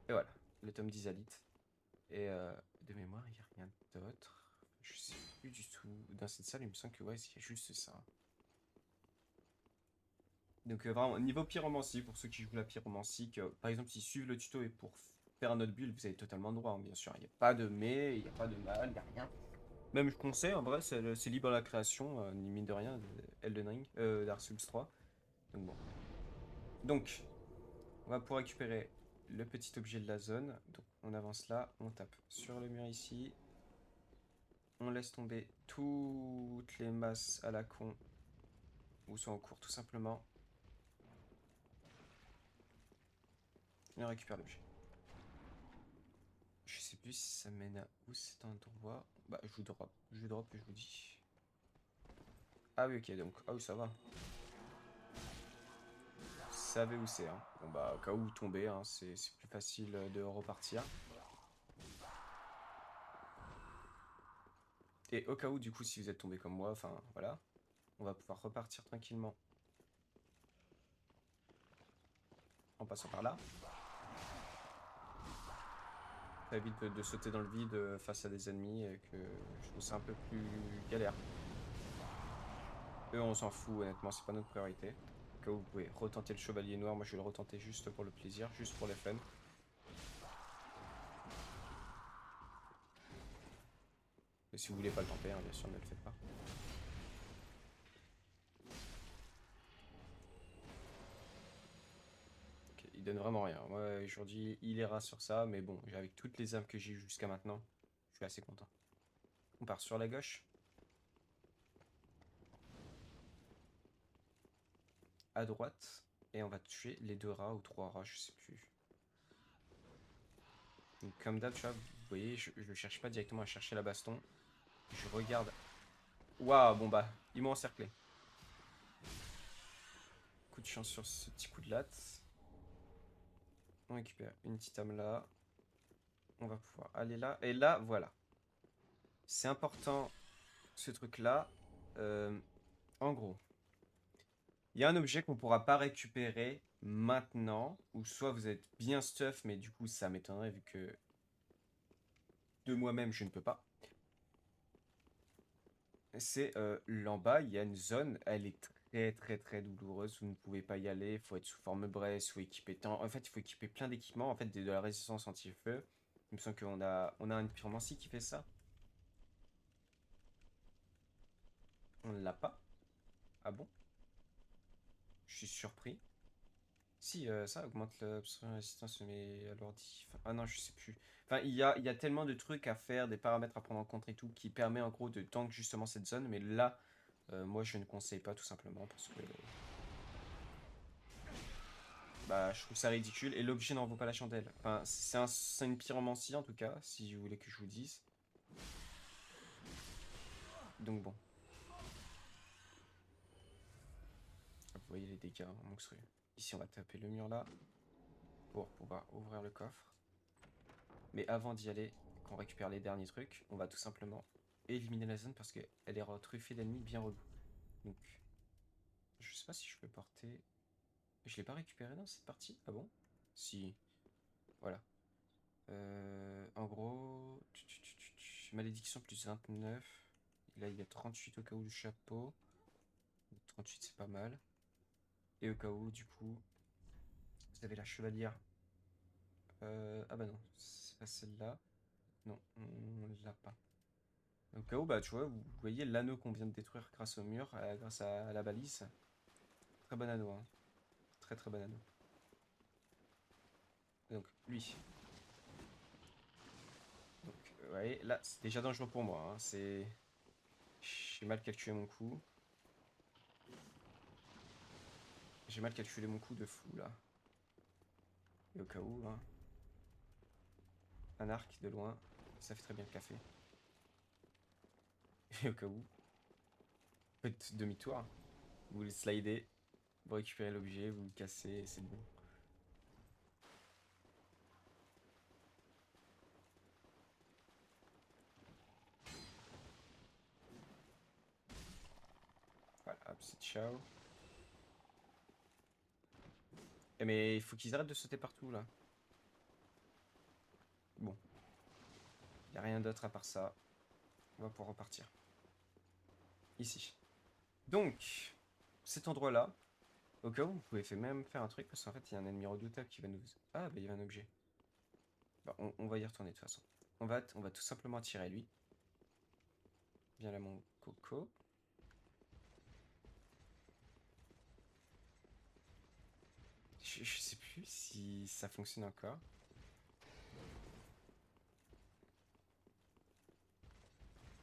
Et voilà, le tome d'Isalit. Et de mémoire, il n'y a rien d'autre. Je sais plus du tout. Dans cette salle, il me semble que ouais, il y a juste ça. Donc vraiment, niveau pyromancie, pour ceux qui jouent la pyromancie, par exemple, s'ils suivent le tuto et pour faire notre build, vous avez totalement le droit, hein, bien sûr. Il n'y a pas de mais, il n'y a pas de mal, il n'y a rien. Même je conseille, en vrai, c'est libre à la création, ni mine de rien, Elden Ring, Dark Souls 3. Donc bon. Donc, on va pouvoir récupérer le petit objet de la zone. Donc on avance là, on tape sur le mur ici. On laisse tomber toutes les masses à la con ou sont en cours tout simplement. Et on récupère l'objet. Je sais plus si ça mène à où cet endroit. Bah je vous drop et je vous dis. Ah oui ok donc, ah oui ça va. Vous savez où c'est hein. Bon bah au cas où vous tombez, hein, c'est plus facile de repartir. Et au cas où du coup si vous êtes tombé comme moi, enfin voilà, on va pouvoir repartir tranquillement. En passant par là. Ça évite de sauter dans le vide face à des ennemis et que je trouve ça un peu plus galère. Eux on s'en fout honnêtement, c'est pas notre priorité. Au cas où vous pouvez retenter le chevalier noir, moi je vais le retenter juste pour le plaisir, juste pour les fun. Mais si vous voulez pas le tenter, hein, bien sûr ne le faites pas. Okay, il donne vraiment rien. Moi aujourd'hui il ira sur ça, mais bon, avec toutes les armes que j'ai eues jusqu'à maintenant, je suis assez content. On part sur la gauche. À droite. Et on va tuer les 2 rats ou 3 rats, je sais plus. Donc comme d'hab, tu vois, vous voyez, je ne cherche pas directement à chercher la baston. Je regarde. Waouh, bon bah, ils m'ont encerclé. Coup de chance sur ce petit coup de latte. On récupère une petite âme là. On va pouvoir aller là. Et là, voilà. C'est important, ce truc-là. En gros, il y a un objet qu'on ne pourra pas récupérer maintenant. Ou soit vous êtes bien stuff, mais du coup, ça m'étonnerait vu que de moi-même, je ne peux pas. C'est l'en bas, il y a une zone, elle est très douloureuse, vous ne pouvez pas y aller, il faut être sous forme brace, il faut équiper tant. En fait, il faut équiper plein d'équipements, en fait, de la résistance anti-feu. Il me semble on a une pyromancie qui fait ça. On ne l'a pas. Ah bon? Je suis surpris. Si, ça augmente la résistance, mais à l'ordi. Ah non, je sais plus. Enfin, il y a tellement de trucs à faire, des paramètres à prendre en compte et tout, qui permet en gros de tank justement cette zone, mais là, moi je ne conseille pas tout simplement parce que bah, je trouve ça ridicule et l'objet n'en vaut pas la chandelle. Enfin, c'est une pyromancie en tout cas, si vous voulez que je vous dise. Donc bon. Vous voyez les dégâts monstrueux. Ici, on va taper le mur là pour pouvoir ouvrir le coffre. Mais avant d'y aller, qu'on récupère les derniers trucs, on va tout simplement éliminer la zone parce qu'elle est retruffée d'ennemis bien relous. Donc, je sais pas si je peux porter... Je l'ai pas récupéré dans cette partie? Ah bon? Si. Voilà. En gros... Malédiction plus 29. Là, il y a 38 au cas où du chapeau. 38, c'est pas mal. Et au cas où, du coup, vous avez la chevalière. Ah bah non, c'est pas celle-là. Non, on l'a pas. Au cas où, bah tu vois, vous voyez l'anneau qu'on vient de détruire grâce au mur, grâce à la balise. Très bon anneau, hein. Très bon anneau. Donc, lui. Donc, vous voyez, là, c'est déjà dangereux pour moi, hein. C'est... J'ai mal calculé mon coup. J'ai mal calculé mon coup de fou, là. Et au cas où, hein, un arc de loin, ça fait très bien le café. Et au cas où, faites demi-tour. Vous le slidez, vous récupérez l'objet, vous le cassez, et c'est bon. C'est ciao. Eh mais il faut qu'ils arrêtent de sauter partout là. Bon. Y a rien d'autre à part ça. On va pouvoir repartir. Ici. Donc, cet endroit-là, au cas où, vous pouvez même faire un truc, parce qu'en fait, il y a un ennemi redoutable qui va nous... Ah, bah, il y a un objet. Bah, on va y retourner de toute façon. On va tout simplement attirer lui. Viens là, mon coco. Je sais plus si ça fonctionne encore.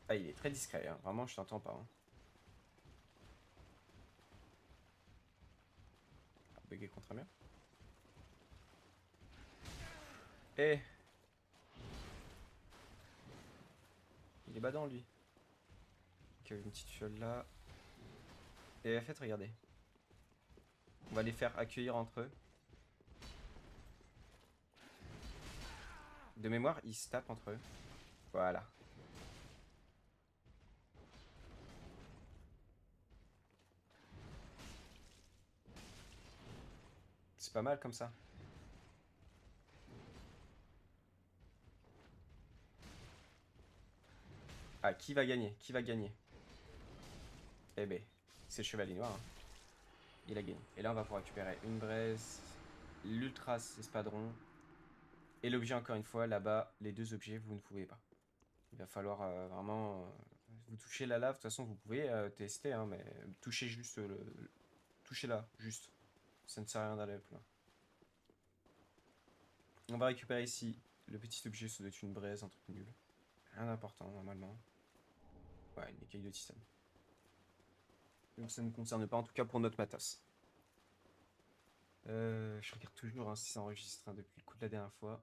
Ah, il est très discret, hein. Vraiment, je t'entends pas. Hein. Ah, bugger contre un mur. Eh, il est badant, lui. Ok, une petite fiole là. Et en fait, regardez. On va les faire accueillir entre eux. De mémoire, ils se tapent entre eux. Voilà. C'est pas mal comme ça. Ah, qui va gagner? Qui va gagner? Eh ben, c'est le chevalier noir. Hein. Il a gagné. Et là, on va pouvoir récupérer une braise, l'ultras espadron, et l'objet encore une fois, là-bas, les deux objets, vous ne pouvez pas. Il va falloir vraiment... vous touchez la lave, de toute façon, vous pouvez tester, hein, mais touchez juste touchez là, juste. Ça ne sert à rien d'aller plus loin. On va récupérer ici le petit objet, ça doit être une braise, un truc nul. Rien d'important, normalement. Ouais, une écaille de titane. Donc ça ne nous concerne pas, en tout cas pour notre matos. Je regarde toujours hein, si ça enregistre hein, depuis le coup de la dernière fois.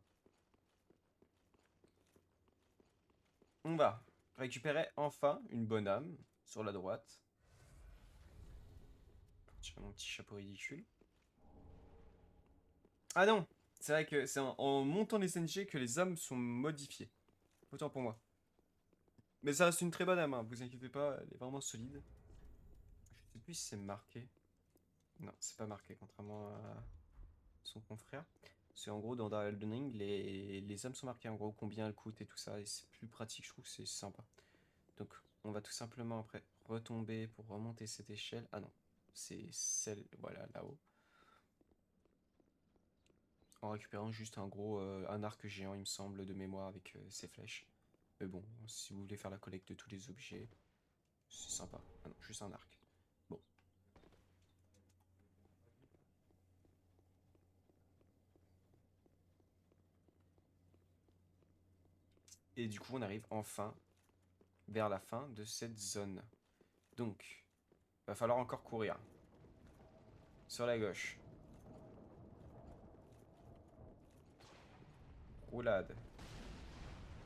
On va récupérer enfin une bonne âme sur la droite. Je fais mon petit chapeau ridicule. Ah non, c'est vrai que c'est en montant les NG que les âmes sont modifiées. Autant pour moi. Mais ça reste une très bonne âme, hein, vous inquiétez pas, elle est vraiment solide. Je sais plus si c'est marqué. Non, c'est pas marqué, contrairement à son confrère. C'est en gros dans Elden Ring, les âmes sont marquées en gros combien elles coûtent et tout ça, et c'est plus pratique, je trouve, c'est sympa. Donc on va tout simplement après retomber pour remonter cette échelle. Ah non, c'est celle, voilà, là-haut. En récupérant juste un gros, un arc géant, il me semble, de mémoire avec ses flèches. Mais bon, si vous voulez faire la collecte de tous les objets, c'est sympa. Ah non, juste un arc. Bon. Et du coup, on arrive enfin vers la fin de cette zone. Donc, va falloir encore courir. Sur la gauche. Roulade.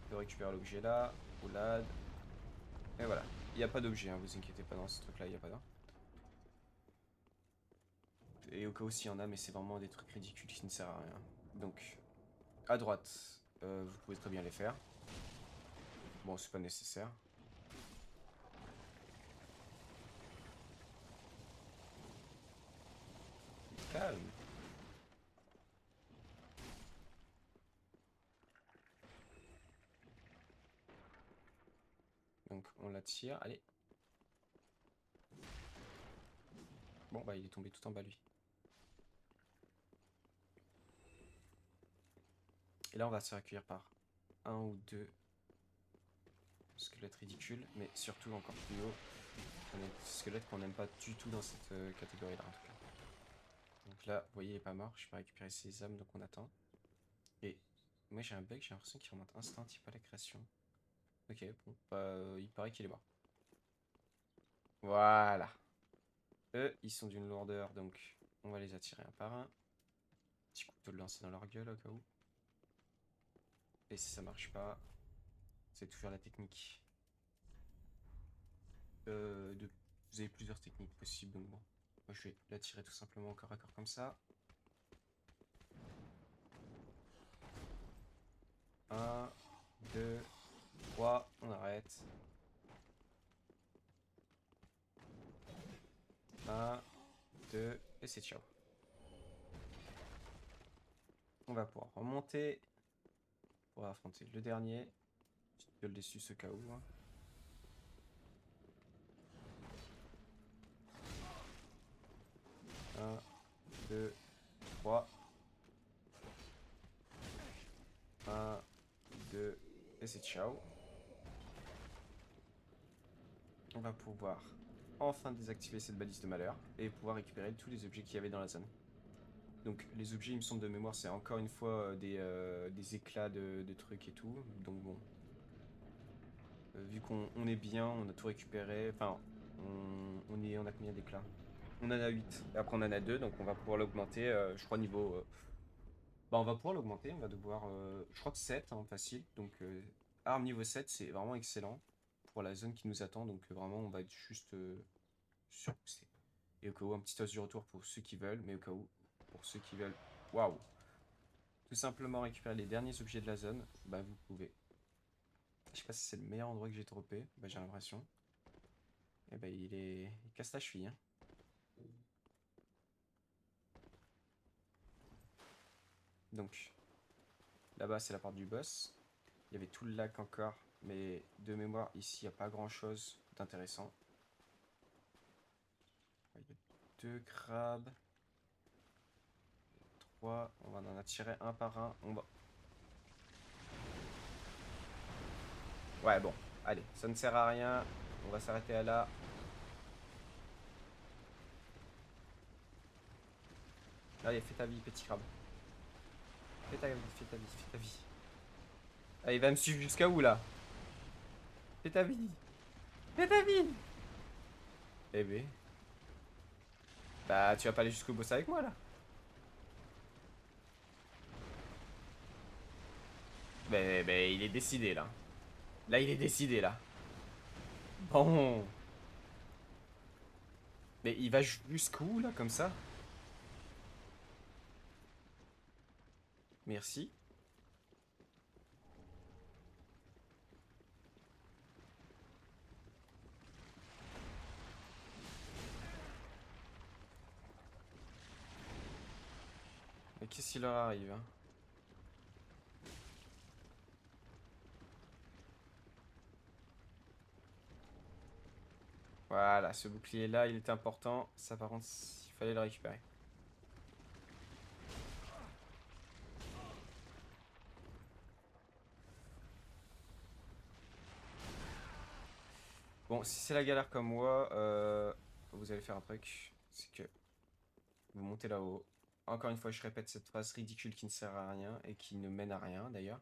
De récupérer l'objet là. Roulade. Et voilà. Il n'y a pas d'objet, hein, vous inquiétez pas dans ce truc là, il n'y a pas d'un. Et au cas où s'il y en a, mais c'est vraiment des trucs ridicules qui ne servent à rien. Donc, à droite, vous pouvez très bien les faire. Bon, c'est pas nécessaire. Calme. Donc, on la tire. Allez. Bon, bah, il est tombé tout en bas, lui. Et là, on va se faire accueillir par un ou deux squelettes ridicules, mais surtout encore plus haut. Des squelettes qu'on n'aime pas du tout dans cette catégorie-là, en tout cas. Donc là, vous voyez, il est pas mort. Je peux récupérer ses âmes, donc on attend. Et moi, j'ai un bug, j'ai l'impression qu'il remonte instantanément à la création. Ok, bon, bah, il paraît qu'il est mort. Voilà. Eux, ils sont d'une lourdeur, donc on va les attirer un par un. Petit couteau de lancer dans leur gueule au cas où. Et si ça marche pas, c'est toujours la technique. Vous avez plusieurs techniques possibles, donc bon. Moi je vais l'attirer tout simplement au corps à corps comme ça. Un, deux, trois, on arrête. c'est ciao. On va pouvoir remonter pour affronter le dernier. Petite gueule dessus ce cas où. Hein. 1, 2, 3. 1, 2, et c'est ciao. On va pouvoir enfin désactiver cette balise de malheur et pouvoir récupérer tous les objets qu'il y avait dans la zone. Donc les objets, il me semble de mémoire, c'est encore une fois des éclats de trucs et tout. Donc bon, vu qu'on est bien, on a tout récupéré. Enfin, on a combien d'éclats? On en a 8. Et après on en a 2, donc on va pouvoir l'augmenter, je crois niveau... Bah on va pouvoir l'augmenter, on va devoir... je crois que 7, hein, facile. Donc arme niveau 7, c'est vraiment excellent pour la zone qui nous attend. Donc vraiment, on va être juste surboosté. Et au cas où, un petit os du retour pour ceux qui veulent. Mais au cas où, pour ceux qui veulent... Waouh! Tout simplement récupérer les derniers objets de la zone, bah vous pouvez. Je sais pas si c'est le meilleur endroit que j'ai droppé, bah j'ai l'impression. Et bah il casse la cheville. Hein. Donc, là-bas c'est la porte du boss. Il y avait tout le lac encore, mais de mémoire, ici il n'y a pas grand-chose d'intéressant. Il y a 2 crabes. 3, on va en attirer un par un. On va... Ouais bon, allez, ça ne sert à rien. On va s'arrêter à là. Allez, fais ta vie, petit crabe. Fais ta vie, fais ta vie, fais ta vie. Ah, il va me suivre jusqu'à où là? Fais ta vie. Fais ta vie. Eh ben. Bah, tu vas pas aller jusqu'au boss avec moi là. Mais il est décidé là. Là, il est décidé là. Bon. Mais il va jusqu'où là comme ça? Merci. Mais qu'est-ce qui leur arrive hein? Voilà, ce bouclier là, il était important. Ça par contre, il fallait le récupérer. Bon, si c'est la galère comme moi, vous allez faire un truc. C'est que vous montez là-haut. Encore une fois, je répète cette phrase ridicule qui ne sert à rien et qui ne mène à rien d'ailleurs.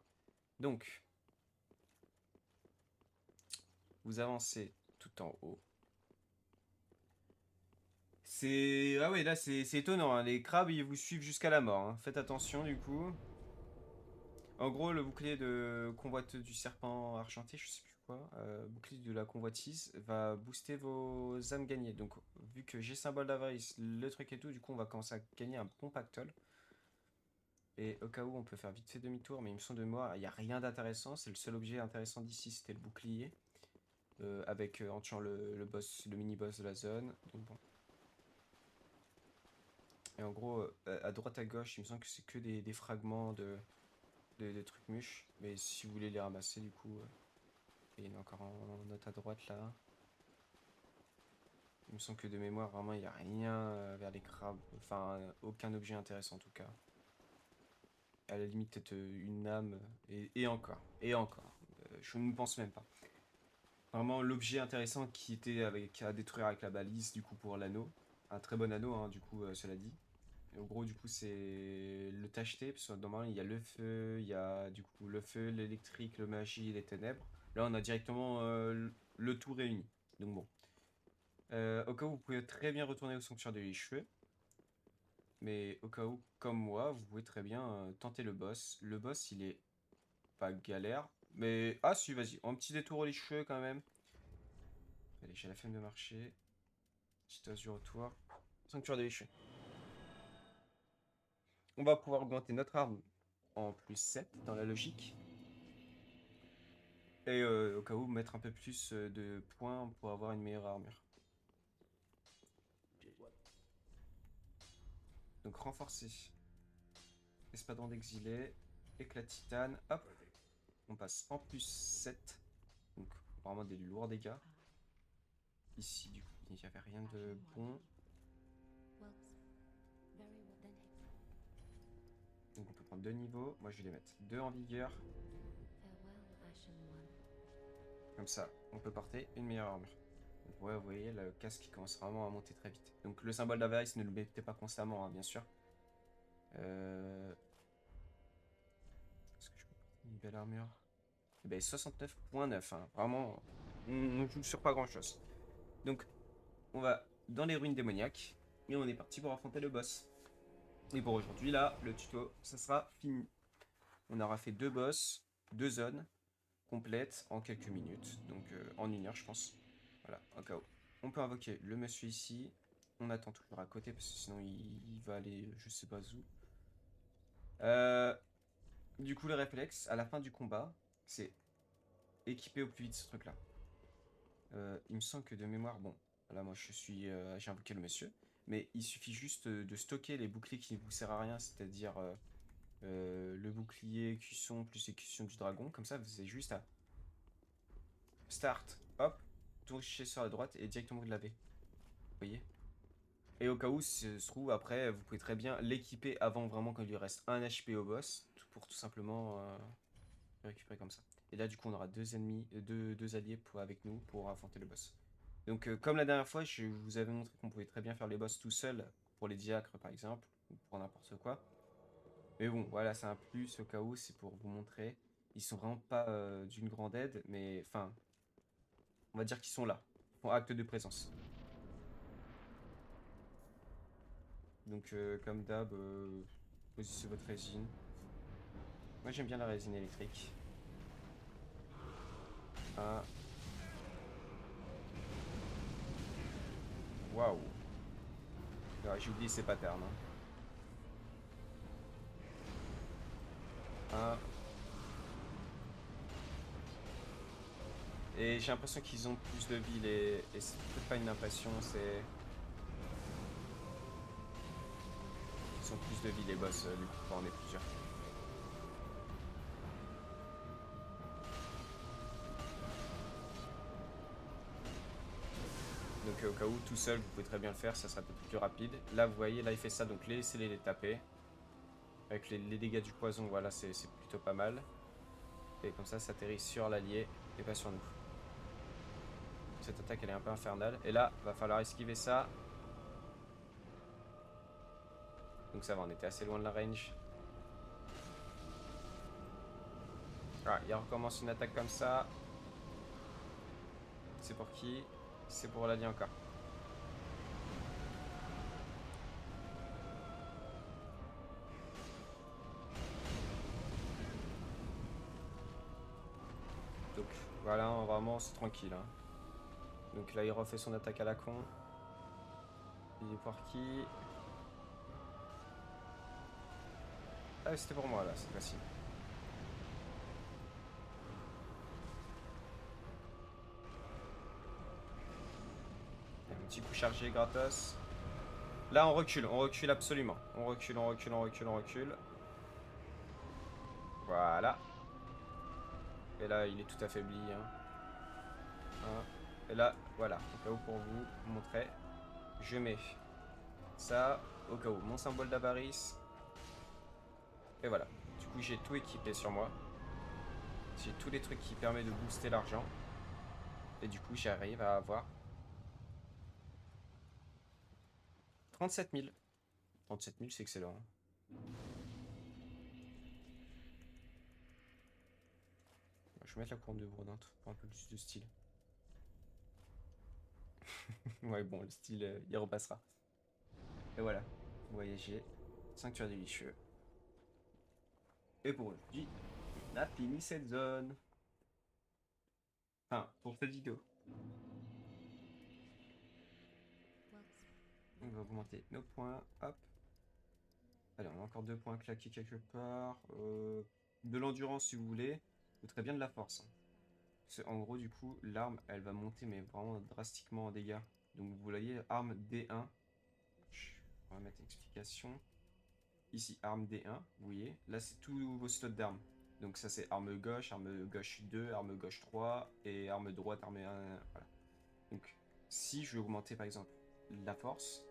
Donc, vous avancez tout en haut. C'est... Ah ouais, là c'est étonnant, hein. Les crabes ils vous suivent jusqu'à la mort. Hein. Faites attention du coup. En gros, le bouclier de convoite du serpent argenté, je sais plus quoi, bouclier de la convoitise, va booster vos âmes gagnées. Donc, vu que j'ai symbole d'avarice, le truc et tout, du coup, on va commencer à gagner un bon pactole. Et au cas où, on peut faire vite fait demi-tour, mais il me semble de moi, il n'y a rien d'intéressant. C'est le seul objet intéressant d'ici, c'était le bouclier. Avec en tuant le boss, le mini-boss de la zone. Donc bon. Et en gros, à droite à gauche, il me semble que c'est que des fragments de trucs mûches. Mais si vous voulez les ramasser, du coup, et il y en a encore en note à droite là. Il me semble que de mémoire, vraiment, il n'y a rien vers les crabes. Enfin, aucun objet intéressant en tout cas. À la limite, peut-être une âme, et encore, et encore. Je ne pense même pas. Vraiment, l'objet intéressant qui était à détruire avec la balise, du coup, pour l'anneau. Un très bon anneau, hein, du coup, cela dit. Et au gros, du coup, c'est le tacheté, parce que normalement, il y a le feu, il y a du coup le feu, l'électrique, le magie et les ténèbres. Là, on a directement le tout réuni. Donc bon. Au cas où, vous pouvez très bien retourner au sanctuaire de l'Icheveux. Mais au cas où, comme moi, vous pouvez très bien tenter le boss. Le boss, il est pas galère. Mais... Ah si, vas-y. Un petit détour au Licheveux quand même. Allez, j'ai la flemme de marcher. Petit os du retour. Sanctuaire de l'Icheveux. On va pouvoir augmenter notre arme en plus 7 dans la logique. Et au cas où, mettre un peu plus de points pour avoir une meilleure armure. Donc renforcer. Espadron d'exilé. Éclat de titane. Hop. On passe en plus 7. Donc vraiment des lourds dégâts. Ici, du coup, il n'y avait rien de bon. Donc on peut prendre 2 niveaux. Moi, je vais les mettre 2 en vigueur. Comme ça, on peut porter une meilleure armure. Donc ouais, vous voyez, le casque qui commence vraiment à monter très vite. Donc le symbole d'avarice, ne le mettez pas constamment, hein, bien sûr. Est-ce que je peux porter une belle armure? Eh ben 69.9, hein. Vraiment, on joue sur pas grand-chose. Donc, on va dans les ruines démoniaques. Et on est parti pour affronter le boss. Et pour aujourd'hui, là, le tuto, ça sera fini. On aura fait 2 boss, 2 zones complètes en quelques minutes. Donc en 1 heure, je pense. Voilà, en cas où. On peut invoquer le monsieur ici. On attend toujours à côté parce que sinon il va aller je sais pas où. Du coup, le réflexe, à la fin du combat, c'est équiper au plus vite ce truc-là. Il me semble que de mémoire, bon, là moi j'ai invoqué le monsieur, mais il suffit juste de stocker les boucliers qui ne vous servent à rien, c'est-à-dire le bouclier cuisson plus écusson du dragon, comme ça vous avez juste à start, hop, toucher sur la droite et directement vous l'avez. Vous voyez? Et au cas où se trouve après, vous pouvez très bien l'équiper avant vraiment qu'il lui reste un HP au boss, pour tout simplement le récupérer comme ça. Et là du coup on aura 2 ennemis, deux alliés avec nous pour affronter le boss. Donc comme la dernière fois, je vous avais montré qu'on pouvait très bien faire les boss tout seul, pour les diacres par exemple, ou pour n'importe quoi. Mais bon, voilà, c'est un plus au cas où, c'est pour vous montrer. Ils sont vraiment pas d'une grande aide, mais enfin, on va dire qu'ils sont là, ils font acte de présence. Donc comme d'hab, positionnez votre résine. Moi j'aime bien la résine électrique. Ah, waouh. Ah, j'ai oublié ces patterns. Hein. Et j'ai l'impression qu'ils ont plus de vie, et c'est peut-être pas une impression, c'est... Ils ont plus de vie les boss, du coup, quand on est plusieurs. Donc au cas où, tout seul, vous pouvez très bien le faire, ça sera peut-être plus rapide. Là, vous voyez, là, il fait ça, donc laissez-les les taper. Avec les dégâts du poison, voilà, c'est plutôt pas mal. Et comme ça atterrit sur l'allié et pas sur nous. Cette attaque, elle est un peu infernale. Et là, va falloir esquiver ça. Donc ça va, on était assez loin de la range. Ah, il recommence une attaque comme ça. C'est pour qui? C'est pour l'allié encore. Donc voilà, vraiment, c'est tranquille. Hein. Donc là, il refait son attaque à la con. Il est pour qui? Ah, c'était pour moi, là, c'est facile. Un petit coup chargé gratos. Là, on recule absolument. On recule, on recule, on recule, on recule. Voilà. Et là, il est tout affaibli. Hein. Et là, voilà, au cas où pour vous montrer, je mets ça, au cas où, mon symbole d'avarice. Et voilà. Du coup, j'ai tout équipé sur moi. J'ai tous les trucs qui permettent de booster l'argent. Et du coup, j'arrive à avoir 37 000. 37 000, c'est excellent. Je vais mettre la couronne de Bourdante pour un peu plus de style. Ouais, bon, le style, il repassera. Et voilà. Voyager. Sanctuaire délicieux. Et pour aujourd'hui, on a fini cette zone. Enfin, pour cette vidéo. On va augmenter nos points. Hop. Allez, on a encore 2 points claqués quelque part. De l'endurance si vous voulez. Ou très bien de la force. En gros, du coup, l'arme, elle va monter, mais vraiment drastiquement en dégâts. Donc, vous voyez, arme D1. On va mettre une explication. ici arme D1, vous voyez. Là, c'est tous vos slots d'armes. Donc ça, c'est arme gauche 2, arme gauche 3, et arme droite, arme 1, voilà. Donc, si je veux augmenter, par exemple, la force,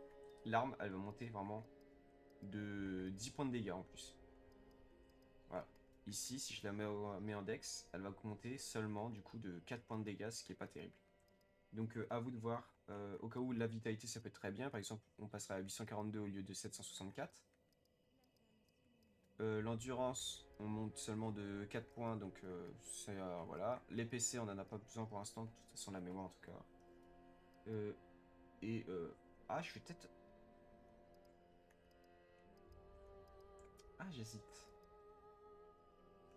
l'arme, elle va monter vraiment de 10 points de dégâts en plus. Voilà. Ici, si je la mets en dex, elle va augmenter seulement, du coup, de 4 points de dégâts, ce qui est pas terrible. Donc à vous de voir, au cas où la vitalité ça peut être très bien, par exemple on passerait à 842 au lieu de 764. L'endurance on monte seulement de 4 points, donc c'est voilà. Les PC on en a pas besoin pour l'instant, de toute façon la mémoire en tout cas. Ah je vais peut-être... Ah j'hésite.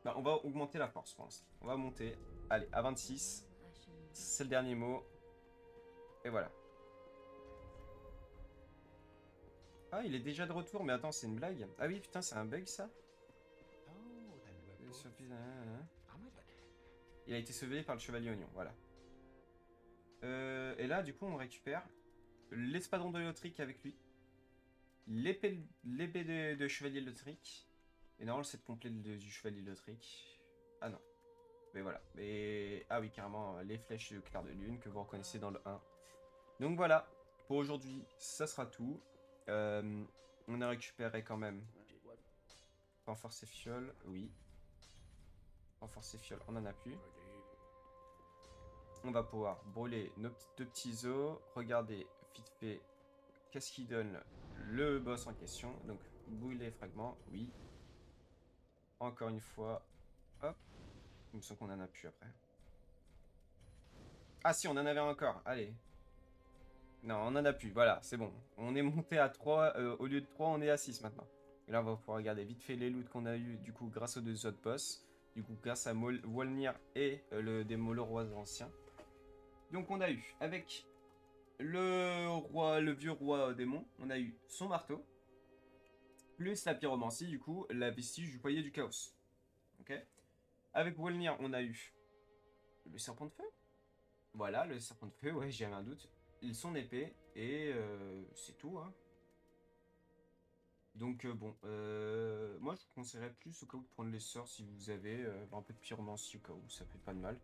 Bah, on va augmenter la force pour l'instant. On va monter, allez, à 26. C'est le dernier mot. Et voilà. Ah, il est déjà de retour, mais attends, c'est une blague. Ah oui, putain, c'est un bug ça. Il a été sauvé par le chevalier oignon, voilà. Et là, du coup, on récupère l'espadron de Lothric avec lui, l'épée de chevalier Lothric, et non, le set complet du chevalier Lothric. Ah non, mais voilà. Ah oui, carrément, les flèches de clair de lune que vous reconnaissez dans le 1. Donc voilà, pour aujourd'hui, ça sera tout. On a récupéré quand même renforcer fiole, oui. Renforcer fiole, on en a plus. On va pouvoir brûler nos deux petits os. Regardez vite fait qu'est-ce qui donne le boss en question. Donc brûler fragments, oui. Encore une fois, hop. Il me semble qu'on en a plus après. Ah si, on en avait encore, allez. Non, on en a plus, voilà, c'est bon. On est monté à 3, au lieu de 3, on est à 6 maintenant. Et là, on va pouvoir regarder vite fait les loots qu'on a eu du coup grâce aux deux autres boss. Du coup, grâce à Wolnir et des Molorois anciens. Donc on a eu, avec le vieux roi démon, on a eu son marteau, plus la pyromancie, du coup, la vestige du foyer du chaos. Ok. Avec Wolnir, on a eu le serpent de feu. Voilà, le serpent de feu, ouais, j'avais un doute. Son épée, et c'est tout, hein. Donc bon, moi je vous conseillerais plus au cas où de prendre les sorts si vous avez un peu de pyromancie au cas où, ça fait pas de mal.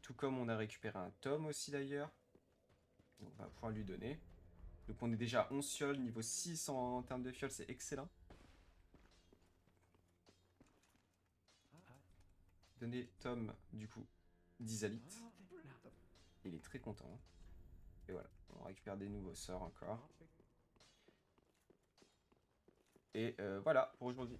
Tout comme on a récupéré un tome aussi d'ailleurs. On va pouvoir lui donner. Donc on est déjà à 11 fioles, niveau 6 en termes de fioles, c'est excellent. Donner Tom, du coup, d'Isalit. Il est très content. Et voilà, on récupère des nouveaux sorts encore. Et voilà pour aujourd'hui.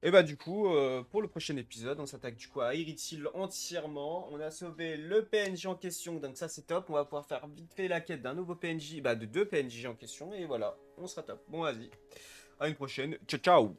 Et bah du coup, pour le prochain épisode, on s'attaque du coup à Irithyll entièrement. On a sauvé le PNJ en question, donc ça c'est top. On va pouvoir faire vite fait la quête d'un nouveau PNJ, bah de deux PNJ en question, et voilà, on sera top. Bon vas-y, à une prochaine, ciao ciao.